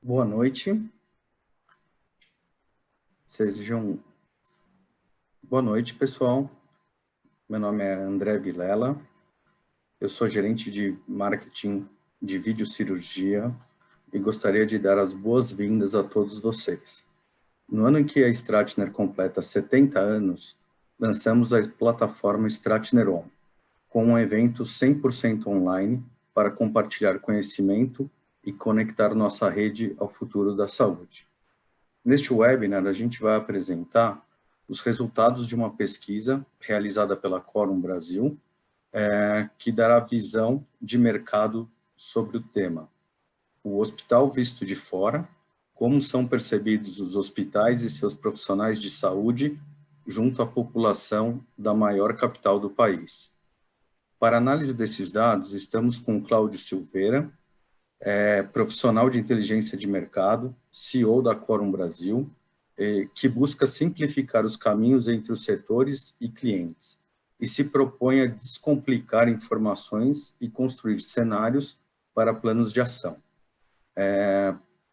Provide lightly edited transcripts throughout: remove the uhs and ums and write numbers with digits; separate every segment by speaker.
Speaker 1: Boa noite. Boa noite, pessoal. Meu nome é André Vilela. Eu sou gerente de marketing de videocirurgia e gostaria de dar as boas-vindas a todos vocês. No ano em que a Stratner completa 70 anos, lançamos a plataforma Stratner On, com um evento 100% online para compartilhar conhecimento e conectar nossa rede ao futuro da saúde. Neste webinar, a gente vai apresentar os resultados de uma pesquisa realizada pela Quorum Brasil, que dará visão de mercado sobre o tema. O hospital visto de fora, como são percebidos os hospitais e seus profissionais de saúde junto à população da maior capital do país. Para análise desses dados, estamos com o Cláudio Silveira, profissional de inteligência de mercado, CEO da Quorum Brasil, que busca simplificar os caminhos entre os setores e clientes, e se propõe a descomplicar informações e construir cenários para planos de ação.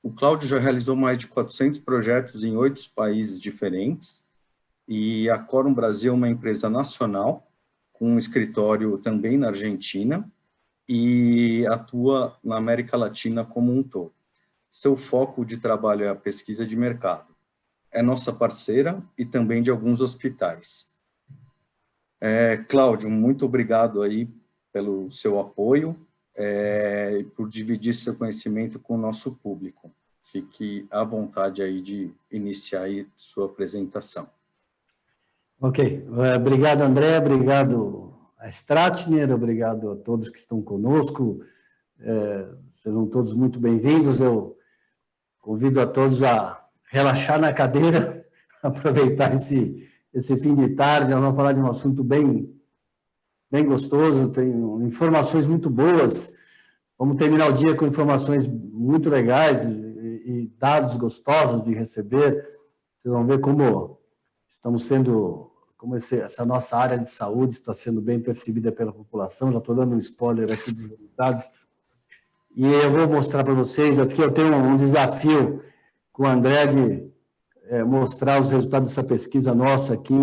Speaker 1: O Cláudio já realizou mais de 400 projetos em 8 países diferentes, e a Quorum Brasil é uma empresa nacional, com um escritório também na Argentina, e atua na América Latina como um todo. Seu foco de trabalho é a pesquisa de mercado. É nossa parceira e também de alguns hospitais. Cláudio, muito obrigado aí pelo seu apoio e por dividir seu conhecimento com o nosso público. Fique à vontade aí de iniciar aí sua apresentação.
Speaker 2: Ok, obrigado André, obrigado a Stratner, obrigado a todos que estão conosco, sejam todos muito bem-vindos. Eu convido a todos a relaxar na cadeira, aproveitar esse fim de tarde. Nós vamos falar de um assunto bem gostoso, tem informações muito boas, vamos terminar o dia com informações muito legais e dados gostosos de receber. Vocês vão ver como estamos sendo... como essa nossa área de saúde está sendo bem percebida pela população. Já estou dando um spoiler aqui dos resultados. E eu vou mostrar para vocês, aqui eu tenho um desafio com o André de mostrar os resultados dessa pesquisa nossa aqui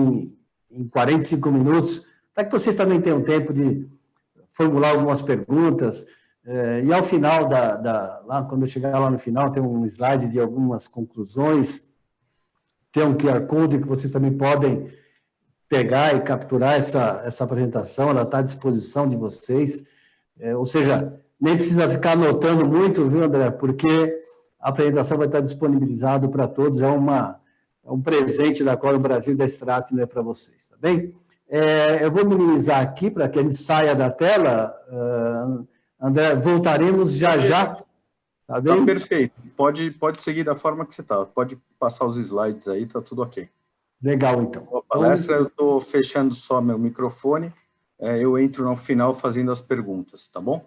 Speaker 2: em 45 minutos, para que vocês também tenham tempo de formular algumas perguntas. E ao final, lá, quando eu chegar lá no final, tem um slide de algumas conclusões, tem um QR Code que vocês também podem pegar e capturar essa apresentação, ela está à disposição de vocês, ou seja, nem precisa ficar anotando muito, viu, André, porque a apresentação vai estar disponibilizada para todos, é um presente da Quorum Brasil e da Stratner para vocês, tá bem? Eu vou minimizar aqui para que a gente saia da tela, André, voltaremos já, tá bem?
Speaker 1: Tá perfeito, pode seguir da forma que você está, pode passar os slides aí, tá tudo ok.
Speaker 2: Legal, então.
Speaker 1: A palestra, eu estou fechando só meu microfone, eu entro no final fazendo as perguntas, tá bom?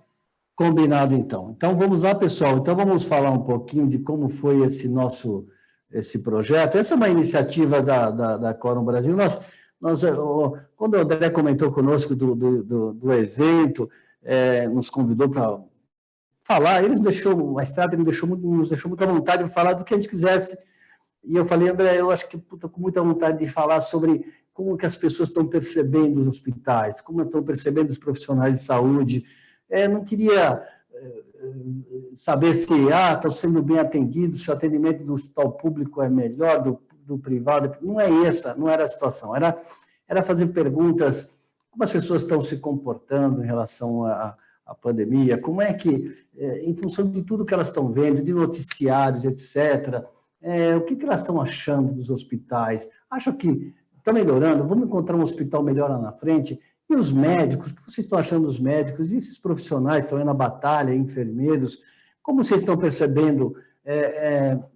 Speaker 2: Combinado, então. Então, vamos lá, pessoal. Então, vamos falar um pouquinho de como foi esse projeto. Essa é uma iniciativa da Quorum Brasil. Quando o André comentou conosco do evento, nos convidou para falar, a Stratner nos deixou muito à vontade de falar do que a gente quisesse. E eu falei, André, eu acho que estou com muita vontade de falar sobre como que as pessoas estão percebendo os hospitais, como estão percebendo os profissionais de saúde. Não queria saber se estão sendo bem atendidos, se o atendimento do hospital público é melhor do privado. Não era a situação. Era fazer perguntas, como as pessoas estão se comportando em relação à pandemia, como é que, em função de tudo que elas estão vendo, de noticiários, etc., o que elas estão achando dos hospitais? Acham que está melhorando? Vamos encontrar um hospital melhor lá na frente? E os médicos? O que vocês estão achando dos médicos? E esses profissionais que estão aí na batalha, enfermeiros? Como vocês estão percebendo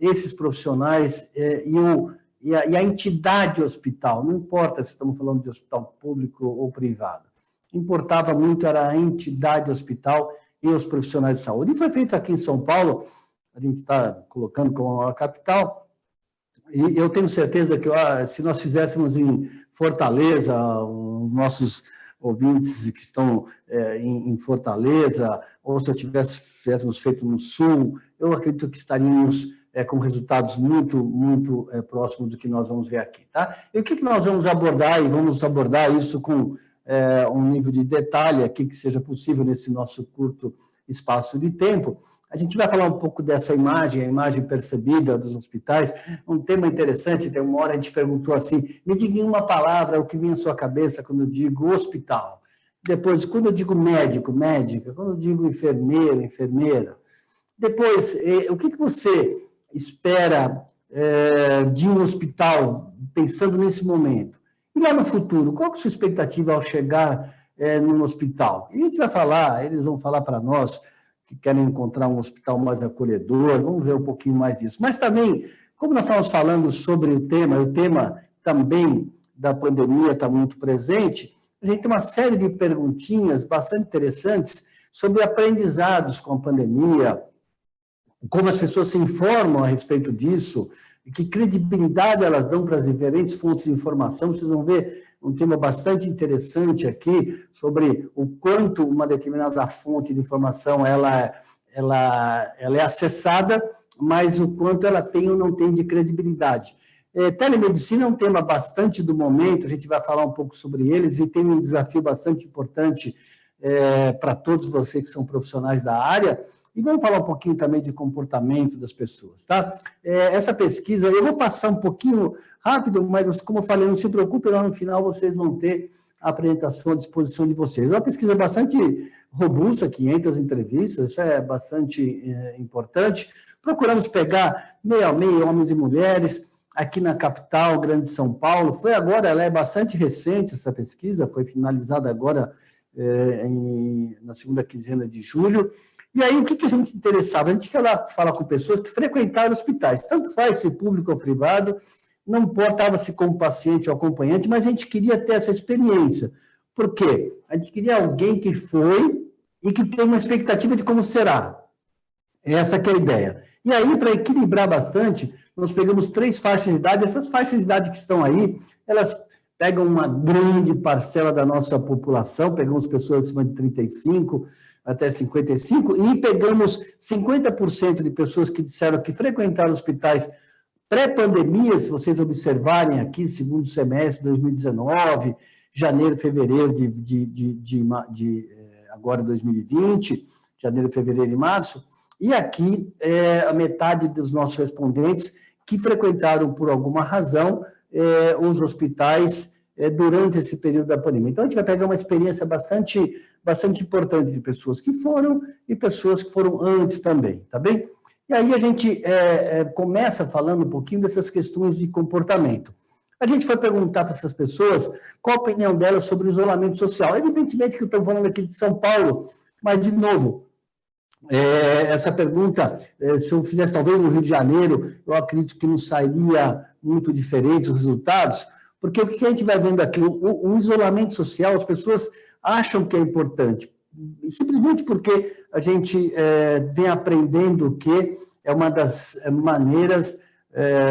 Speaker 2: esses profissionais e a entidade hospital? Não importa se estamos falando de hospital público ou privado. Importava muito era a entidade hospital e os profissionais de saúde. E foi feito aqui em São Paulo, a gente está colocando como a capital, e eu tenho certeza que se nós fizéssemos em Fortaleza, os nossos ouvintes que estão em Fortaleza, ou se tivéssemos feito no Sul, eu acredito que estaríamos com resultados muito próximos do que nós vamos ver aqui, tá? E o que nós vamos abordar, e vamos abordar isso com um nível de detalhe aqui que seja possível nesse nosso curto espaço de tempo. A gente vai falar um pouco dessa imagem, a imagem percebida dos hospitais, um tema interessante. Tem uma hora a gente perguntou assim, me diga em uma palavra o que vem à sua cabeça quando eu digo hospital. Depois, quando eu digo médico, médica, quando eu digo enfermeiro, enfermeira. Depois, o que você espera de um hospital, pensando nesse momento? E lá no futuro, qual que é a sua expectativa ao chegar num hospital? E a gente vai falar, eles vão falar para nós que querem encontrar um hospital mais acolhedor, vamos ver um pouquinho mais disso. Mas também, como nós estamos falando sobre o tema também da pandemia está muito presente, a gente tem uma série de perguntinhas bastante interessantes sobre aprendizados com a pandemia, como as pessoas se informam a respeito disso, e que credibilidade elas dão para as diferentes fontes de informação. Vocês vão ver um tema bastante interessante aqui sobre o quanto uma determinada fonte de informação ela é acessada, mas o quanto ela tem ou não tem de credibilidade. Telemedicina é um tema bastante do momento, a gente vai falar um pouco sobre eles, e tem um desafio bastante importante para todos vocês que são profissionais da área. E vamos falar um pouquinho também de comportamento das pessoas, tá? Essa pesquisa, eu vou passar um pouquinho rápido, mas como eu falei, não se preocupe, lá no final vocês vão ter a apresentação à disposição de vocês. É uma pesquisa bastante robusta, 500 entrevistas, isso é bastante importante. Procuramos pegar meio a meio, homens e mulheres, aqui na capital, Grande São Paulo. Foi agora, ela é bastante recente, essa pesquisa, foi finalizada agora na segunda quinzena de julho. E aí, o que a gente interessava? A gente quer lá falar com pessoas que frequentaram hospitais, tanto faz se público ou privado, não importava-se como paciente ou acompanhante, mas a gente queria ter essa experiência. Por quê? A gente queria alguém que foi e que tem uma expectativa de como será. Essa que é a ideia. E aí, para equilibrar bastante, nós pegamos 3 faixas de idade. Essas faixas de idade que estão aí, elas pegam uma grande parcela da nossa população, pegamos pessoas acima de 35 até 55, e pegamos 50% de pessoas que disseram que frequentaram hospitais pré-pandemia, se vocês observarem aqui, segundo semestre de 2019, janeiro, fevereiro agora 2020, janeiro, fevereiro e março, e aqui a metade dos nossos respondentes que frequentaram por alguma razão os hospitais durante esse período da pandemia. Então, a gente vai pegar uma experiência bastante importante de pessoas que foram e pessoas que foram antes também, tá bem? E aí a gente começa falando um pouquinho dessas questões de comportamento. A gente foi perguntar para essas pessoas qual a opinião delas sobre o isolamento social. Evidentemente que eu estou falando aqui de São Paulo, mas, de novo, essa pergunta, se eu fizesse talvez no Rio de Janeiro, eu acredito que não sairia muito diferente os resultados, porque o que a gente vai vendo aqui, o isolamento social, as pessoas acham que é importante, simplesmente porque a gente vem aprendendo que é uma das maneiras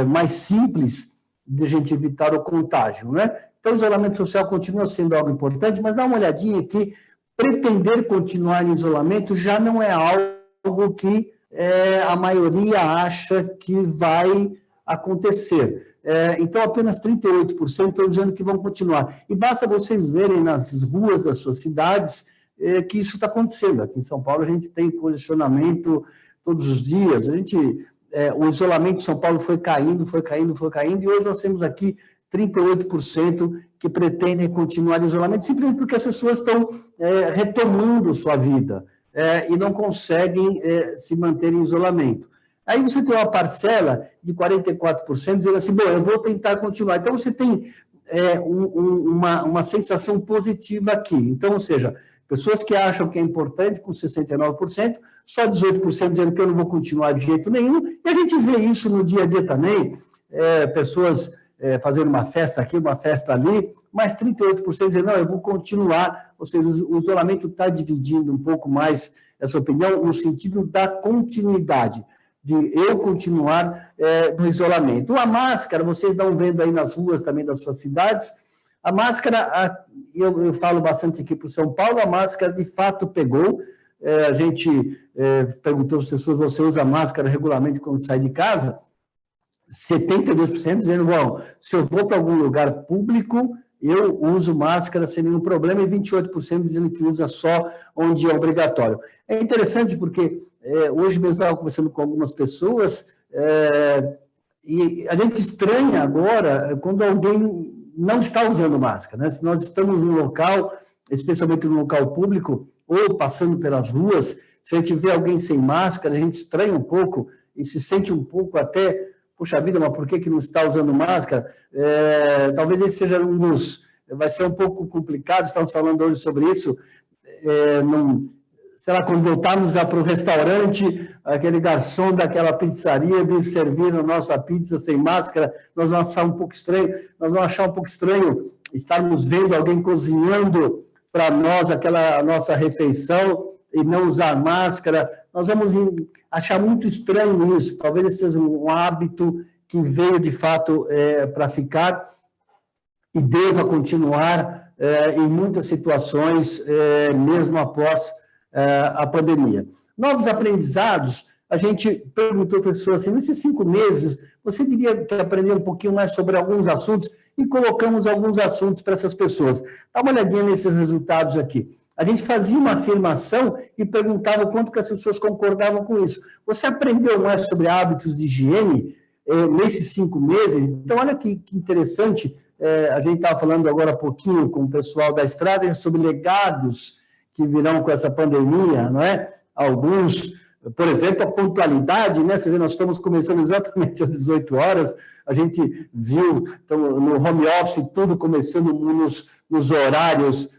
Speaker 2: mais simples de a gente evitar o contágio, né? Então, o isolamento social continua sendo algo importante, mas dá uma olhadinha aqui, pretender continuar em isolamento já não é algo que a maioria acha que vai acontecer. Então, apenas 38% estão dizendo que vão continuar. E basta vocês verem nas ruas das suas cidades que isso está acontecendo. Aqui em São Paulo, a gente tem posicionamento todos os dias. O isolamento de São Paulo foi caindo, e hoje nós temos aqui 38% que pretendem continuar em isolamento, simplesmente porque as pessoas estão retomando sua vida e não conseguem se manter em isolamento. Aí você tem uma parcela de 44% dizendo assim, bom, eu vou tentar continuar. Então, você tem uma sensação positiva aqui. Então, ou seja, pessoas que acham que é importante, com 69%, só 18% dizendo que eu não vou continuar de jeito nenhum. E a gente vê isso no dia a dia também, pessoas fazendo uma festa aqui, uma festa ali, mas 38% dizendo, não, eu vou continuar. Ou seja, o isolamento está dividindo um pouco mais essa opinião no sentido da continuidade, de eu continuar no isolamento. A máscara, vocês estão vendo aí nas ruas também das suas cidades, A máscara, eu falo bastante aqui para o São Paulo, a máscara de fato pegou. A gente perguntou às pessoas, você usa máscara regularmente quando sai de casa? 72% dizendo, bom, se eu vou para algum lugar público, eu uso máscara sem nenhum problema, e 28% dizendo que usa só onde é obrigatório. É interessante porque hoje mesmo eu estava conversando com algumas pessoas, e a gente estranha agora quando alguém não está usando máscara, né? Se nós estamos num local, especialmente no local público, ou passando pelas ruas, se a gente vê alguém sem máscara, a gente estranha um pouco e se sente um pouco até, puxa vida, mas por que não está usando máscara? Talvez esse seja um dos... Vai ser um pouco complicado, estamos falando hoje sobre isso, sei lá, quando voltarmos para o restaurante, aquele garçom daquela pizzaria vir servir a nossa pizza sem máscara, nós vamos achar um pouco estranho, estarmos vendo alguém cozinhando para nós a nossa refeição e não usar máscara. Nós vamos achar muito estranho isso. Talvez esse seja um hábito que veio, de fato, para ficar e deva continuar em muitas situações, mesmo após a pandemia. Novos aprendizados, a gente perguntou para pessoas assim, nesses 5 meses, você diria que aprendeu um pouquinho mais sobre alguns assuntos, e colocamos alguns assuntos para essas pessoas. Dá uma olhadinha nesses resultados aqui. A gente fazia uma afirmação e perguntava o quanto que as pessoas concordavam com isso. Você aprendeu mais sobre hábitos de higiene nesses 5 meses? Então, olha que interessante, a gente estava falando agora há pouquinho com o pessoal da estrada sobre legados que virão com essa pandemia, não é? Alguns, por exemplo, a pontualidade, né? Você vê, nós estamos começando exatamente às 18 horas, a gente viu então, no home office tudo começando nos horários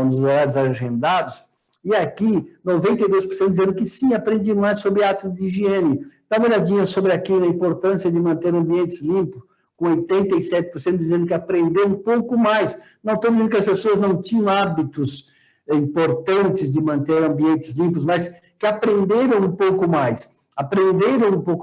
Speaker 2: nos horários agendados, e aqui 92% dizendo que sim, aprendi mais sobre hábitos de higiene. Dá uma olhadinha sobre aqui a importância de manter ambientes limpos, com 87% dizendo que aprendeu um pouco mais. Não estou dizendo que as pessoas não tinham hábitos importantes de manter ambientes limpos, mas que aprenderam um pouco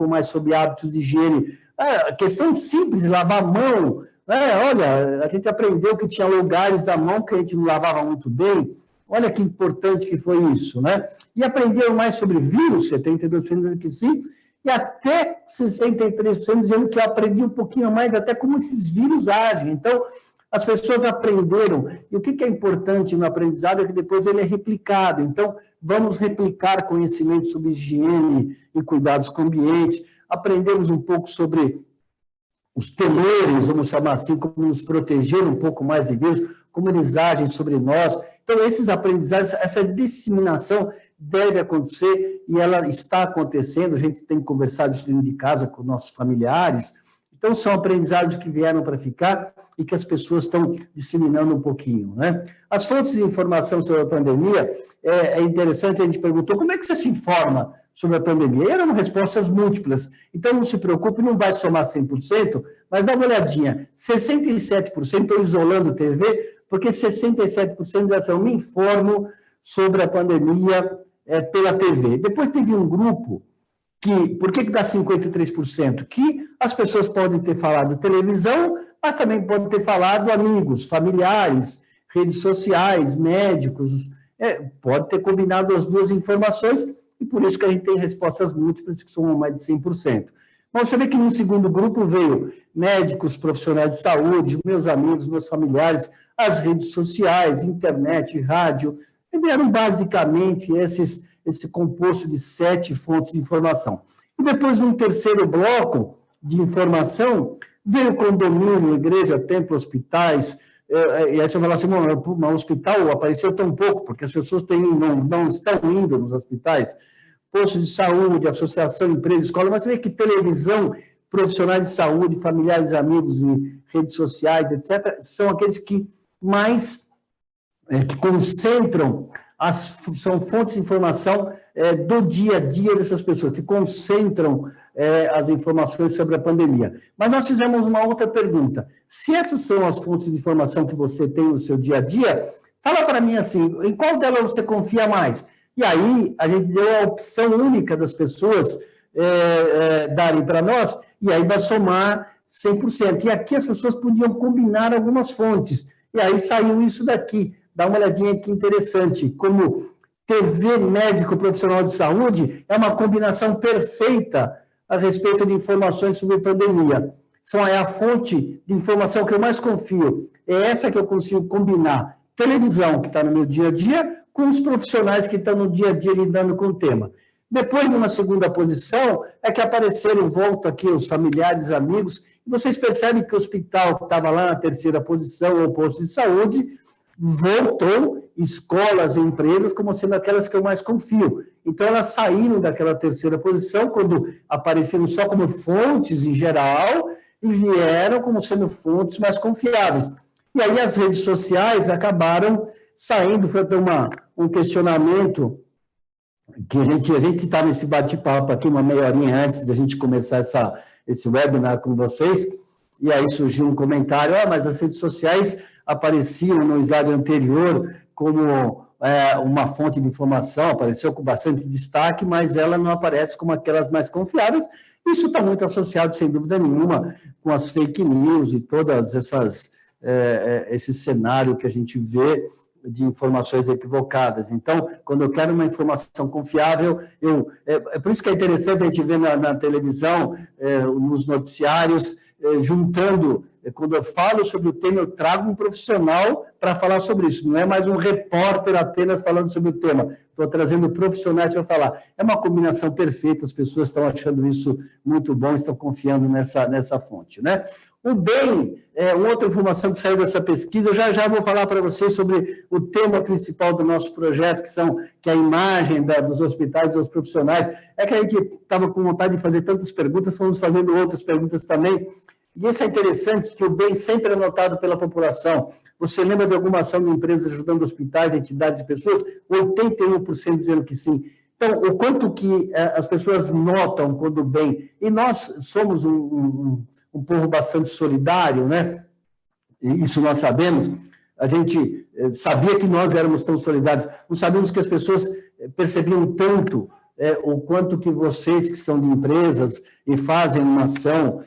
Speaker 2: mais sobre hábitos de higiene. A questão simples de lavar a mão, olha, a gente aprendeu que tinha lugares da mão que a gente não lavava muito bem, olha que importante que foi isso, né? E aprenderam mais sobre vírus, 72% dizendo que sim, e até 63% dizendo que eu aprendi um pouquinho mais até como esses vírus agem. Então, as pessoas aprenderam. E o que é importante no aprendizado é que depois ele é replicado. Então, vamos replicar conhecimento sobre higiene e cuidados com o ambiente. Aprendemos um pouco sobre os temores, vamos chamar assim, como nos proteger um pouco mais de vírus, como eles agem sobre nós. Então, esses aprendizados, essa disseminação deve acontecer e ela está acontecendo. A gente tem conversado isso dentro de casa com nossos familiares. Então, são aprendizados que vieram para ficar e que as pessoas estão disseminando um pouquinho, né? As fontes de informação sobre a pandemia, é interessante, a gente perguntou, como é que você se informa sobre a pandemia? E eram respostas múltiplas. Então, não se preocupe, não vai somar 100%, mas dá uma olhadinha. 67% estou isolando TV, porque 67% já eu me informo sobre a pandemia pela TV. Depois teve um grupo por que dá 53%? Que as pessoas podem ter falado televisão, mas também podem ter falado amigos, familiares, redes sociais, médicos, pode ter combinado as duas informações, e por isso que a gente tem respostas múltiplas que somam mais de 100%. Mas você vê que no segundo grupo veio médicos, profissionais de saúde, meus amigos, meus familiares, as redes sociais, internet, rádio, e vieram basicamente esse composto de 7 fontes de informação. E depois, num terceiro bloco de informação, veio condomínio, igreja, templo, hospitais, e aí você fala assim, no hospital apareceu tão pouco, porque as pessoas não estão indo nos hospitais, posto de saúde, associação, empresa, escola, mas você vê que televisão, profissionais de saúde, familiares, amigos e redes sociais, etc., são aqueles que mais que concentram, são fontes de informação do dia a dia dessas pessoas, que concentram as informações sobre a pandemia. Mas nós fizemos uma outra pergunta. Se essas são as fontes de informação que você tem no seu dia a dia, fala para mim assim, em qual delas você confia mais? E aí, a gente deu a opção única das pessoas darem para nós, e aí vai somar 100%. E aqui as pessoas podiam combinar algumas fontes. E aí saiu isso daqui. Dá uma olhadinha aqui interessante. Como TV médico profissional de saúde é uma combinação perfeita a respeito de informações sobre pandemia. É a fonte de informação que eu mais confio. É essa que eu consigo combinar. Televisão, que está no meu dia a dia, com os profissionais que estão no dia a dia lidando com o tema. Depois, numa segunda posição, é que apareceram, volto aqui, os familiares, amigos, e vocês percebem que o hospital que estava lá na terceira posição, ou posto de saúde, voltou escolas e empresas como sendo aquelas que eu mais confio. Então, elas saíram daquela terceira posição, quando apareceram só como fontes em geral, e vieram como sendo fontes mais confiáveis. E aí as redes sociais acabaram saindo, foi até um questionamento que a gente está nesse bate-papo aqui uma meia horinha antes da gente começar esse webinar com vocês, e aí surgiu um comentário, mas as redes sociais apareciam no slide anterior como uma fonte de informação, apareceu com bastante destaque, mas ela não aparece como aquelas mais confiáveis. Isso está muito associado, sem dúvida nenhuma, com as fake news e todas esse cenário que a gente vê de informações equivocadas. Então, quando eu quero uma informação confiável, é por isso que é interessante a gente ver na televisão, nos noticiários, juntando, quando eu falo sobre o tema, eu trago um profissional para falar sobre isso, não é mais um repórter apenas falando sobre o tema, estou trazendo profissionais para falar. É uma combinação perfeita, as pessoas estão achando isso muito bom, estão confiando nessa fonte, né? O bem, uma outra informação que saiu dessa pesquisa, eu já vou falar para vocês sobre o tema principal do nosso projeto, que é a imagem dos hospitais e dos profissionais. É que a gente estava com vontade de fazer tantas perguntas, fomos fazendo outras perguntas também, e isso é interessante, que o bem sempre é notado pela população. Você lembra de alguma ação de empresas ajudando hospitais, entidades e pessoas? 81% dizendo que sim. Então, o quanto que as pessoas notam quando o bem... E nós somos um povo bastante solidário, né? Isso nós sabemos. A gente sabia que nós éramos tão solidários. Não sabíamos que as pessoas percebiam tanto o quanto que vocês que são de empresas e fazem uma ação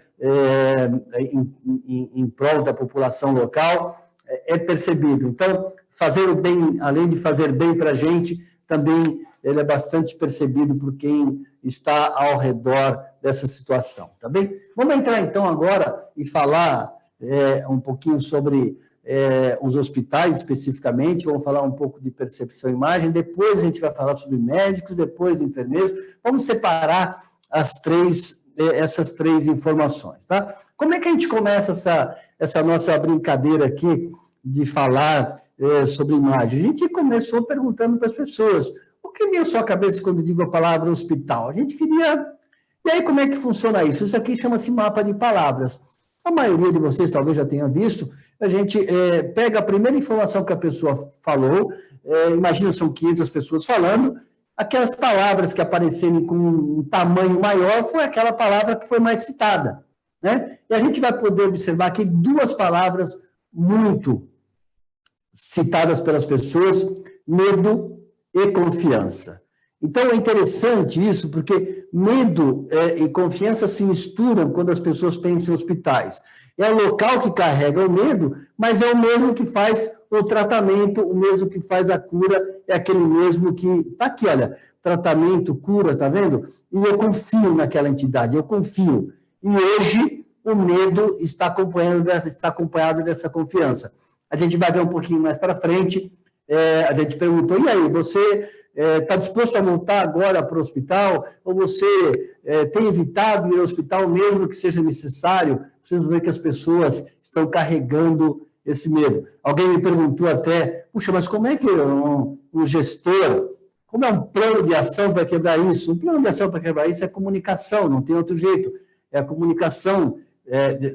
Speaker 2: em prol da população local é percebido. Então, fazer o bem, além de fazer bem para a gente, também ele é bastante percebido por quem está ao redor dessa situação, tá bem? Vamos entrar, então, agora e falar um pouquinho sobre os hospitais, especificamente, vamos falar um pouco de percepção e imagem, depois a gente vai falar sobre médicos, depois enfermeiros, vamos separar essas três informações, tá? Como é que a gente começa essa nossa brincadeira aqui de falar sobre imagem? A gente começou perguntando para as pessoas, o que vem à sua cabeça quando digo a palavra hospital? A gente queria... E aí, como é que funciona isso? Isso aqui chama-se mapa de palavras. A maioria de vocês talvez já tenha visto, a gente pega a primeira informação que a pessoa falou, imagina, são 500 pessoas falando, aquelas palavras que aparecerem com um tamanho maior foi aquela palavra que foi mais citada, né? E a gente vai poder observar aqui duas palavras muito citadas pelas pessoas, medo e confiança. Então, é interessante isso, porque medo e confiança se misturam quando as pessoas pensam em hospitais. É o local que carrega o medo, mas é o mesmo que faz o tratamento, o mesmo que faz a cura, é aquele mesmo que... Está aqui, olha, tratamento, cura, está vendo? E eu confio naquela entidade, eu confio. E hoje, o medo está acompanhado dessa confiança. A gente vai ver um pouquinho mais para frente, a gente perguntou, e aí, você... está disposto a voltar agora para o hospital, ou você tem evitado ir ao hospital mesmo que seja necessário? Vocês vão ver que as pessoas estão carregando esse medo. Alguém me perguntou até, puxa, mas como é que um gestor, como é um plano de ação para quebrar isso? Um plano de ação para quebrar isso é comunicação, não tem outro jeito. É a comunicação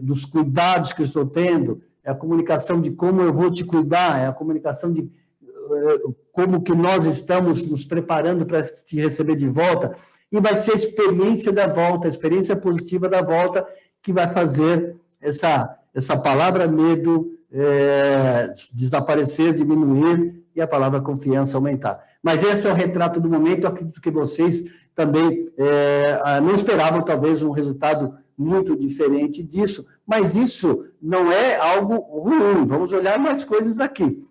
Speaker 2: dos cuidados que eu estou tendo, é a comunicação de como eu vou te cuidar, é a comunicação de como que nós estamos nos preparando para te receber de volta, e vai ser a experiência da volta, a experiência positiva da volta, que vai fazer essa palavra medo desaparecer, diminuir, e a palavra confiança aumentar. Mas esse é o retrato do momento, eu acredito que vocês também não esperavam, talvez, um resultado muito diferente disso, mas isso não é algo ruim. Vamos olhar mais coisas aqui.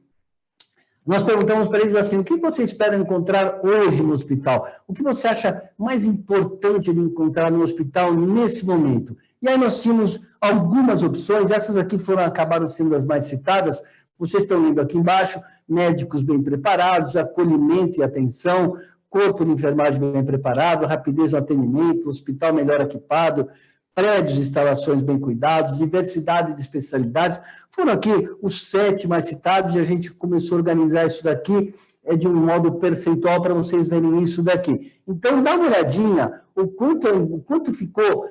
Speaker 2: Nós perguntamos para eles assim, o que você espera encontrar hoje no hospital? O que você acha mais importante de encontrar no hospital nesse momento? E aí nós tínhamos algumas opções, essas aqui acabaram sendo as mais citadas, vocês estão lendo aqui embaixo, médicos bem preparados, acolhimento e atenção, corpo de enfermagem bem preparado, rapidez no atendimento, hospital melhor equipado, prédios e instalações bem cuidados, diversidade de especialidades. Foram aqui os 7 mais citados e a gente começou a organizar isso daqui de um modo percentual para vocês verem isso daqui. Então, dá uma olhadinha o quanto ficou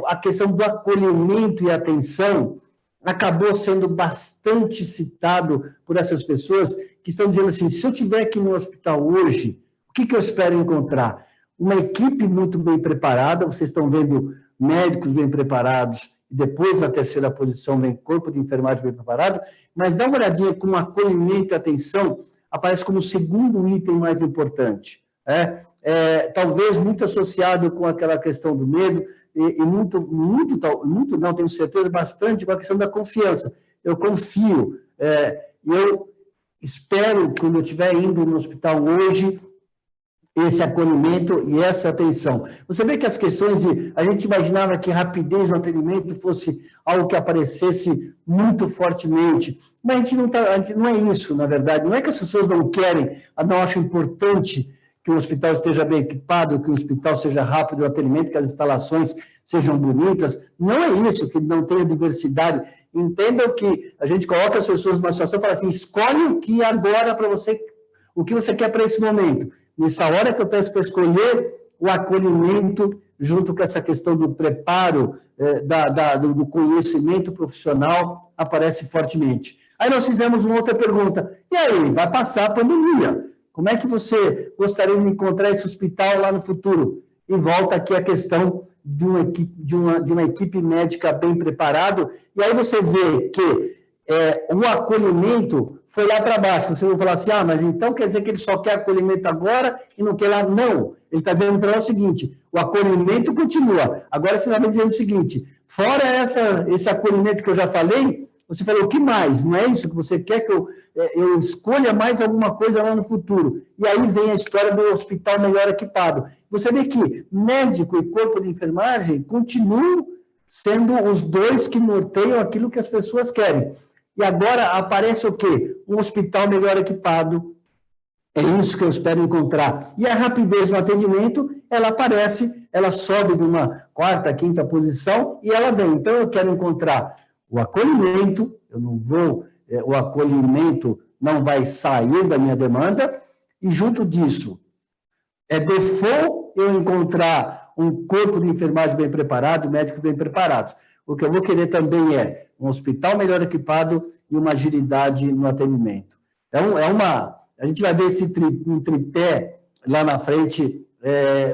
Speaker 2: a questão do acolhimento e atenção, acabou sendo bastante citado por essas pessoas que estão dizendo assim, se eu estiver aqui no hospital hoje, o que eu espero encontrar? Uma equipe muito bem preparada, vocês estão vendo médicos bem preparados, e depois na terceira posição vem corpo de enfermagem bem preparado, mas dá uma olhadinha com acolhimento e atenção, aparece como o segundo item mais importante. Talvez muito associado com aquela questão do medo, e muito não, tenho certeza, bastante com a questão da confiança. Eu confio, eu espero, quando eu estiver indo no hospital hoje, esse acolhimento e essa atenção. Você vê que as questões a gente imaginava que rapidez no atendimento fosse algo que aparecesse muito fortemente, mas a gente não é isso, na verdade. Não é que as pessoas não querem, não acham importante que o hospital esteja bem equipado, que o hospital seja rápido no atendimento, que as instalações sejam bonitas. Não é isso, que não tenha diversidade. Entendam que a gente coloca as pessoas numa situação e fala assim, escolhe o que agora para você, o que você quer para esse momento. Nessa hora que eu peço para escolher o acolhimento, junto com essa questão do preparo, do conhecimento profissional, aparece fortemente. Aí nós fizemos uma outra pergunta. E aí, vai passar a pandemia? Como é que você gostaria de encontrar esse hospital lá no futuro? E volta aqui a questão de uma equipe médica bem preparada. E aí você vê que o acolhimento foi lá para baixo. Você vai falar assim, mas então quer dizer que ele só quer acolhimento agora e não quer lá? Não. Ele está dizendo para nós o seguinte, o acolhimento continua. Agora você vai dizer o seguinte, fora esse acolhimento que eu já falei, você falou, o que mais? Não é isso que você quer que eu escolha mais alguma coisa lá no futuro? E aí vem a história do hospital melhor equipado. Você vê que médico e corpo de enfermagem continuam sendo os dois que norteiam aquilo que as pessoas querem. E agora aparece o quê? Um hospital melhor equipado. É isso que eu espero encontrar. E a rapidez no atendimento, ela aparece, ela sobe de uma 4ª, 5ª posição e ela vem. Então, eu quero encontrar o acolhimento, o acolhimento não vai sair da minha demanda, e junto disso, é default eu encontrar um corpo de enfermagem bem preparado, médicos bem preparados. O que eu vou querer também é um hospital melhor equipado e uma agilidade no atendimento. Então, a gente vai ver um tripé lá na frente,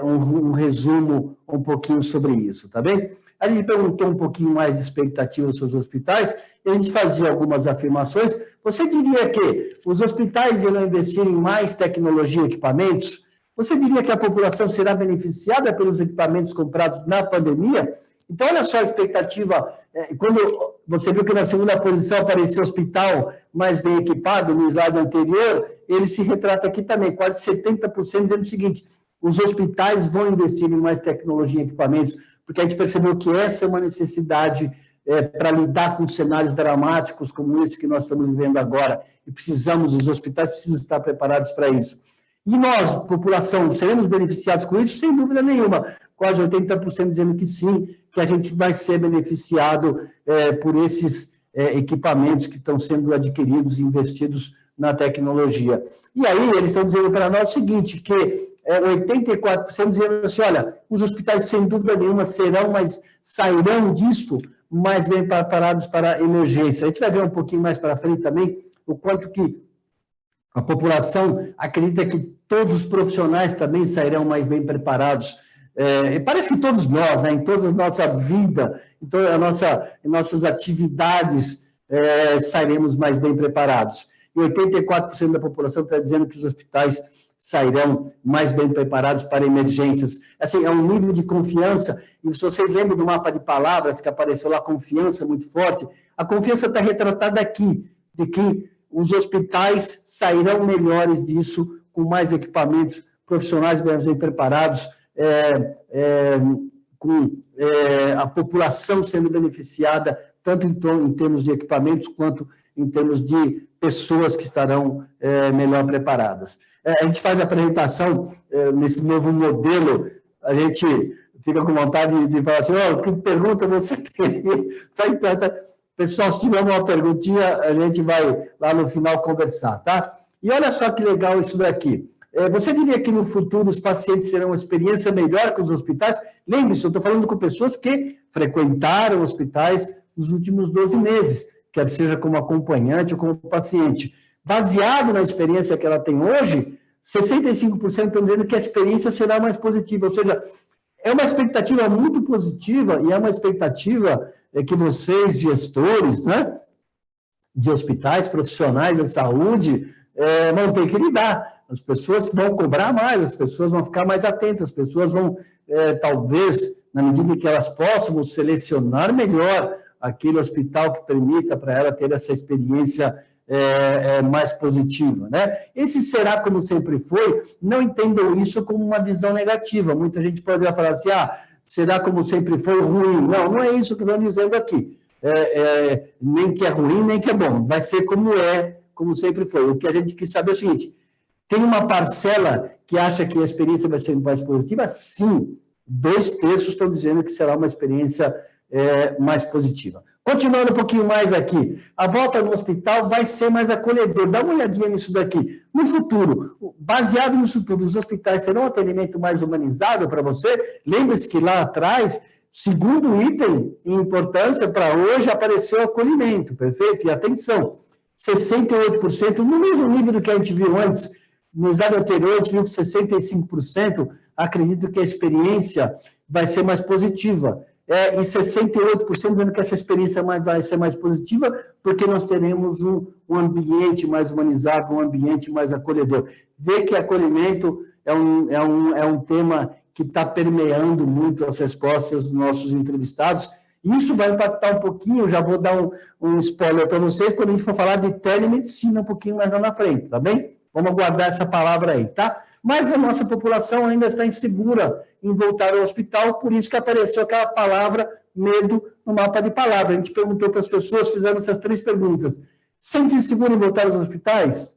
Speaker 2: um resumo um pouquinho sobre isso, tá bem? A gente perguntou um pouquinho mais de expectativas dos hospitais e a gente fazia algumas afirmações. Você diria que os hospitais irão investir em mais tecnologia e equipamentos? Você diria que a população será beneficiada pelos equipamentos comprados na pandemia? Então, olha só a expectativa. Quando você viu que na segunda posição apareceu o hospital mais bem equipado, no slide anterior, ele se retrata aqui também, quase 70% dizendo o seguinte, os hospitais vão investir em mais tecnologia e equipamentos, porque a gente percebeu que essa é uma necessidade para lidar com cenários dramáticos como esse que nós estamos vivendo agora, e os hospitais precisam estar preparados para isso. E nós, população, seremos beneficiados com isso? Sem dúvida nenhuma. Quase 80% dizendo que sim, que a gente vai ser beneficiado por esses equipamentos que estão sendo adquiridos e investidos na tecnologia. E aí, eles estão dizendo para nós o seguinte, que 84% dizendo assim, olha, os hospitais, sem dúvida nenhuma, sairão disso mais bem preparados para a emergência. A gente vai ver um pouquinho mais para frente também o quanto que a população acredita que todos os profissionais também sairão mais bem preparados. Parece que todos nós, em toda a nossa vida, em nossas atividades, sairemos mais bem preparados. E 84% da população está dizendo que os hospitais sairão mais bem preparados para emergências. Assim, é um nível de confiança, e se vocês lembram do mapa de palavras que apareceu lá, confiança muito forte, a confiança está retratada aqui, de que os hospitais sairão melhores disso, com mais equipamentos, profissionais bem preparados, com a população sendo beneficiada, tanto em termos de equipamentos, quanto em termos de pessoas que estarão melhor preparadas. A gente faz a apresentação nesse novo modelo, a gente fica com vontade de falar assim, que pergunta você tem? Pessoal, se tiver uma perguntinha, a gente vai lá no final conversar, tá? E olha só que legal isso daqui. Você diria que no futuro os pacientes terão uma experiência melhor com os hospitais? Lembre-se, eu estou falando com pessoas que frequentaram hospitais nos últimos 12 meses, quer seja como acompanhante ou como paciente. Baseado na experiência que ela tem hoje, 65% estão dizendo que a experiência será mais positiva, ou seja, é uma expectativa muito positiva e é uma expectativa que vocês, gestores, né, de hospitais, profissionais da saúde, vão ter que lidar. As pessoas vão cobrar mais, as pessoas vão ficar mais atentas, as pessoas vão, talvez, na medida que elas possam, selecionar melhor aquele hospital que permita para ela ter essa experiência mais positiva, né? Esse será como sempre foi, não entendam isso como uma visão negativa. Muita gente pode falar assim, será como sempre foi ruim. Não, não é isso que estão dizendo aqui. Nem que é ruim, nem que é bom. Vai ser como sempre foi. O que a gente quis saber é o seguinte, tem uma parcela que acha que a experiência vai ser mais positiva? Sim, 2/3 estão dizendo que será uma experiência mais positiva. Continuando um pouquinho mais aqui, a volta no hospital vai ser mais acolhedor. Dá uma olhadinha nisso daqui. No futuro, baseado nisso tudo, os hospitais terão um atendimento mais humanizado para você? Lembre-se que lá atrás, segundo item em importância para hoje, apareceu o acolhimento, perfeito? E atenção, 68%, no mesmo nível do que a gente viu antes, no slide anterior, a gente viu que 65% acreditam que a experiência vai ser mais positiva. E 68% dizendo que essa experiência vai ser mais positiva, porque nós teremos um ambiente mais humanizado, um ambiente mais acolhedor. Vê que acolhimento é um tema que está permeando muito as respostas dos nossos entrevistados. Isso vai impactar um pouquinho, já vou dar um spoiler para vocês, quando a gente for falar de telemedicina um pouquinho mais lá na frente, tá bem? Vamos aguardar essa palavra aí, tá? Mas a nossa população ainda está insegura em voltar ao hospital, por isso que apareceu aquela palavra medo no mapa de palavra. A gente perguntou para as pessoas, fizeram essas 3 perguntas. Sente-se inseguro em voltar aos hospitais?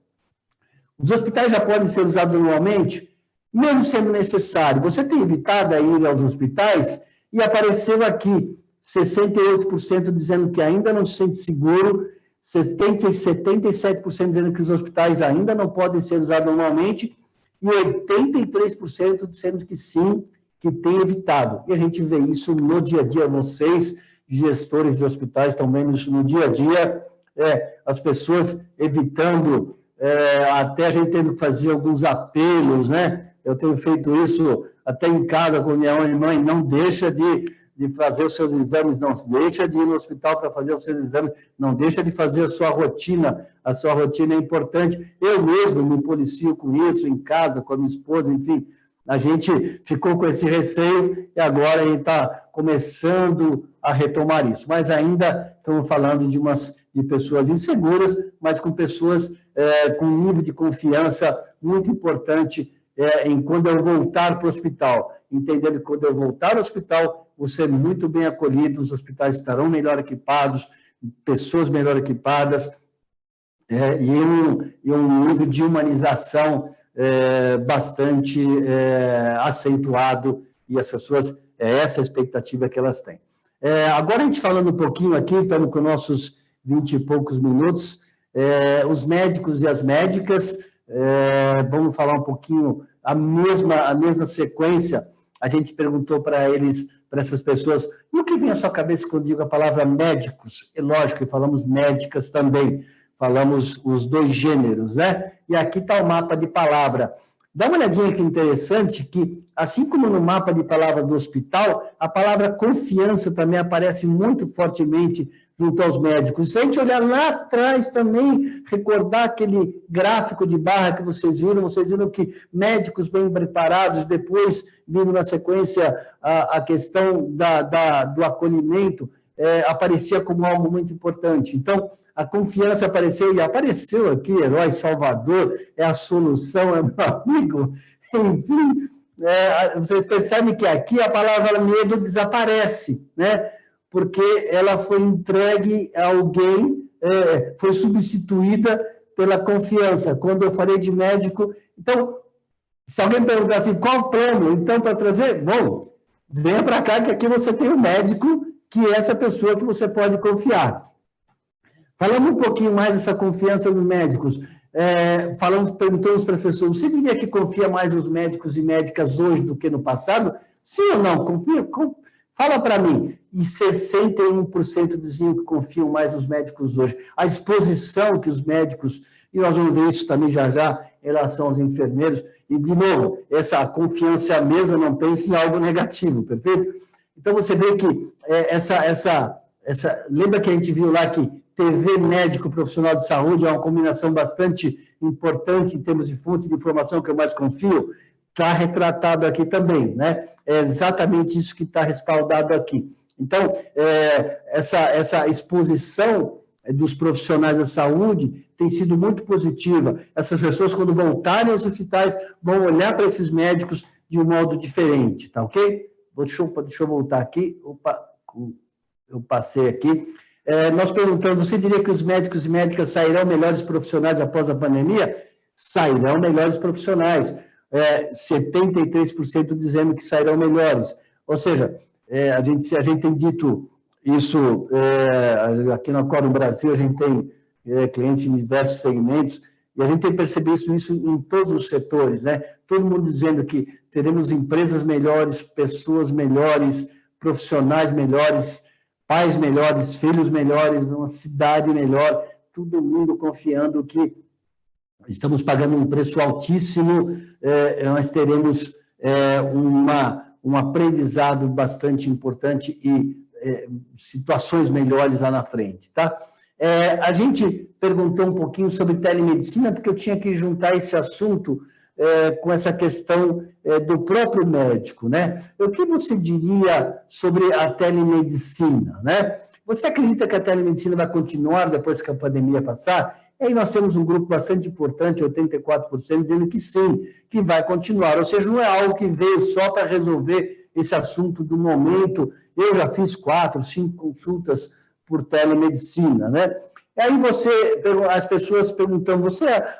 Speaker 2: Os hospitais já podem ser usados anualmente? Mesmo sendo necessário. Você tem evitado a ir aos hospitais? E apareceu aqui 68% dizendo que ainda não se sente seguro, 77% dizendo que os hospitais ainda não podem ser usados anualmente, e 83% dizendo que sim, que tem evitado. E a gente vê isso no dia a dia, vocês, gestores de hospitais, estão vendo isso no dia a dia, as pessoas evitando, até a gente tendo que fazer alguns apelos, né? Eu tenho feito isso até em casa com minha mãe, não deixa de fazer os seus exames, não deixa de ir no hospital para fazer os seus exames, não deixa de fazer a sua rotina é importante. Eu mesmo me policio com isso, em casa, com a minha esposa, enfim, a gente ficou com esse receio e agora a gente está começando a retomar isso. Mas ainda estamos falando de pessoas inseguras, mas com pessoas com um nível de confiança muito importante em quando eu voltar para o hospital. Entendendo que quando eu voltar ao hospital, vou ser muito bem acolhido, os hospitais estarão melhor equipados, pessoas melhor equipadas, e um nível de humanização bastante acentuado, e as pessoas, essa a expectativa que elas têm. Agora, a gente falando um pouquinho aqui, estamos com nossos 20 e poucos minutos, os médicos e as médicas, vamos falar um pouquinho, a mesma sequência. A gente perguntou para eles, para essas pessoas, e o que vem à sua cabeça quando digo a palavra médicos? É lógico que falamos médicas também, falamos os 2 gêneros, né? E aqui está o mapa de palavra. Dá uma olhadinha que interessante, que assim como no mapa de palavra do hospital, a palavra confiança também aparece muito fortemente junto aos médicos. Se a gente olhar lá atrás também, recordar aquele gráfico de barra que vocês viram que médicos bem preparados, depois vindo na sequência a questão do acolhimento, aparecia como algo muito importante. Então, a confiança apareceu, e apareceu aqui, Herói Salvador, é a solução, é meu amigo, enfim, vocês percebem que aqui a palavra medo desaparece, né? Porque ela foi entregue a alguém, foi substituída pela confiança. Quando eu falei de médico, então, se alguém perguntar assim, qual o plano, então, para trazer? Bom, venha para cá que aqui você tem um médico que é essa pessoa que você pode confiar. Falando um pouquinho mais dessa confiança nos médicos, perguntando aos professores, você diria que confia mais nos médicos e médicas hoje do que no passado? Sim ou não? Fala para mim. E 61% diziam que confiam mais nos médicos hoje. A exposição que os médicos, e nós vamos ver isso também já em relação aos enfermeiros, e, de novo, essa confiança mesmo, não pense em algo negativo, perfeito? Então, você vê que lembra que a gente viu lá que TV, médico, profissional de saúde é uma combinação bastante importante em termos de fonte de informação que eu mais confio? Está retratado aqui também, né? É exatamente isso que está respaldado aqui. Então, essa exposição dos profissionais da saúde tem sido muito positiva. Essas pessoas, quando voltarem aos hospitais, vão olhar para esses médicos de um modo diferente, tá ok? Deixa eu voltar aqui. Opa, eu passei aqui. Nós perguntamos, você diria que os médicos e médicas sairão melhores profissionais após a pandemia? Sairão melhores profissionais. 73% dizendo que sairão melhores. Ou seja, a gente tem dito isso, aqui na Quorum Brasil, a gente tem clientes em diversos segmentos, e a gente tem percebido isso em todos os setores, né? Todo mundo dizendo que teremos empresas melhores, pessoas melhores, profissionais melhores, pais melhores, filhos melhores, uma cidade melhor, todo mundo confiando que estamos pagando um preço altíssimo, nós teremos um aprendizado bastante importante e situações melhores lá na frente, tá? A gente perguntou um pouquinho sobre telemedicina, porque eu tinha que juntar esse assunto com essa questão do próprio médico, né? O que você diria sobre a telemedicina, né? Você acredita que a telemedicina vai continuar depois que a pandemia passar? E aí nós temos um grupo bastante importante, 84%, dizendo que sim, que vai continuar. Ou seja, não é algo que veio só para resolver esse assunto do momento. Eu já fiz 4, 5 consultas por telemedicina, né? E aí as pessoas perguntam,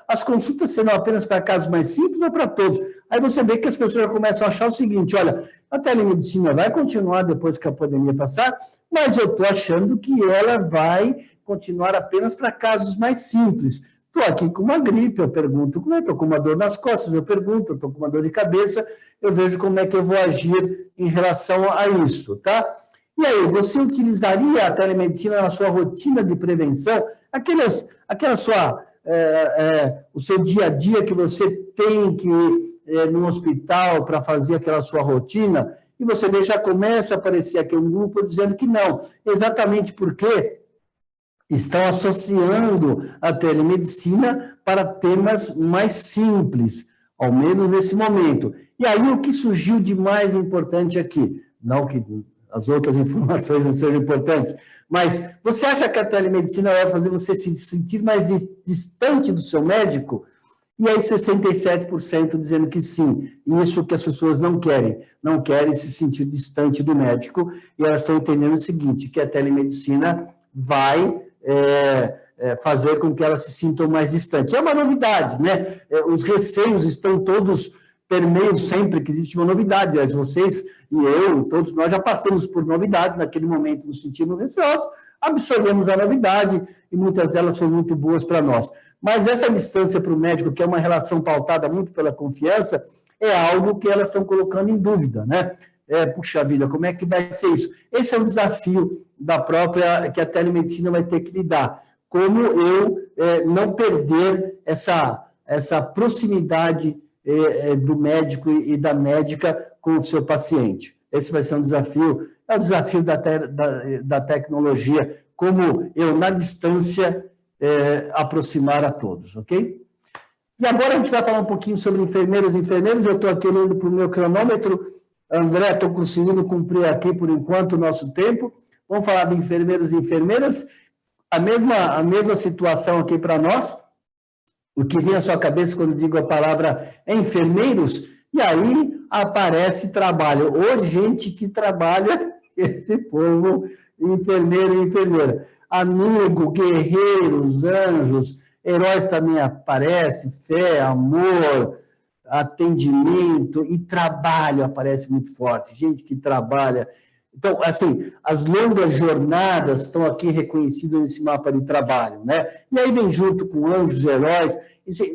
Speaker 2: as consultas serão apenas para casos mais simples ou para todos? Aí você vê que as pessoas começam a achar o seguinte, olha, a telemedicina vai continuar depois que a pandemia passar, mas eu estou achando que ela vai continuar apenas para casos mais simples. Estou aqui com uma gripe, eu pergunto como é que estou com uma dor nas costas, eu pergunto, estou com uma dor de cabeça, eu vejo como é que eu vou agir em relação a isso, tá? E aí, você utilizaria a telemedicina na sua rotina de prevenção? O seu dia a dia que você tem que ir no hospital para fazer aquela sua rotina, e você vê, já começa a aparecer aqui um grupo dizendo que não, exatamente porque estão associando a telemedicina para temas mais simples, ao menos nesse momento. E aí, o que surgiu de mais importante aqui? Não que as outras informações não sejam importantes, mas você acha que a telemedicina vai fazer você se sentir mais distante do seu médico? E aí 67% dizendo que sim, e isso que as pessoas não querem se sentir distante do médico, e elas estão entendendo o seguinte, que a telemedicina vai fazer com que elas se sintam mais distantes. É uma novidade, né? Os receios estão todos permeiam sempre que existe uma novidade. Vocês e eu, todos nós já passamos por novidades, naquele momento nos sentimos receosos, absorvemos a novidade e muitas delas são muito boas para nós. Mas essa distância para o médico, que é uma relação pautada muito pela confiança, é algo que elas estão colocando em dúvida, né? Puxa vida, como é que vai ser isso? Esse é um desafio que a telemedicina vai ter que lidar. Como eu não perder essa proximidade do médico e da médica com o seu paciente. esse vai ser um desafio, é o desafio da tecnologia, como eu, na distância, aproximar a todos, ok? E agora a gente vai falar um pouquinho sobre enfermeiras e enfermeiros. Eu estou aqui olhando para o meu cronômetro. André, estou conseguindo cumprir aqui, por enquanto, o nosso tempo. Vamos falar de enfermeiros e enfermeiras. A mesma situação aqui para nós. O que vem à sua cabeça quando digo a palavra enfermeiros? E aí aparece trabalho. Hoje, gente que trabalha, esse povo, enfermeiro e enfermeira. Amigo, guerreiros, anjos, heróis também aparece, fé, amor, atendimento e trabalho aparece muito forte, gente que trabalha. Então, assim, as longas jornadas estão aqui reconhecidas nesse mapa de trabalho, né? E aí vem junto com anjos, heróis,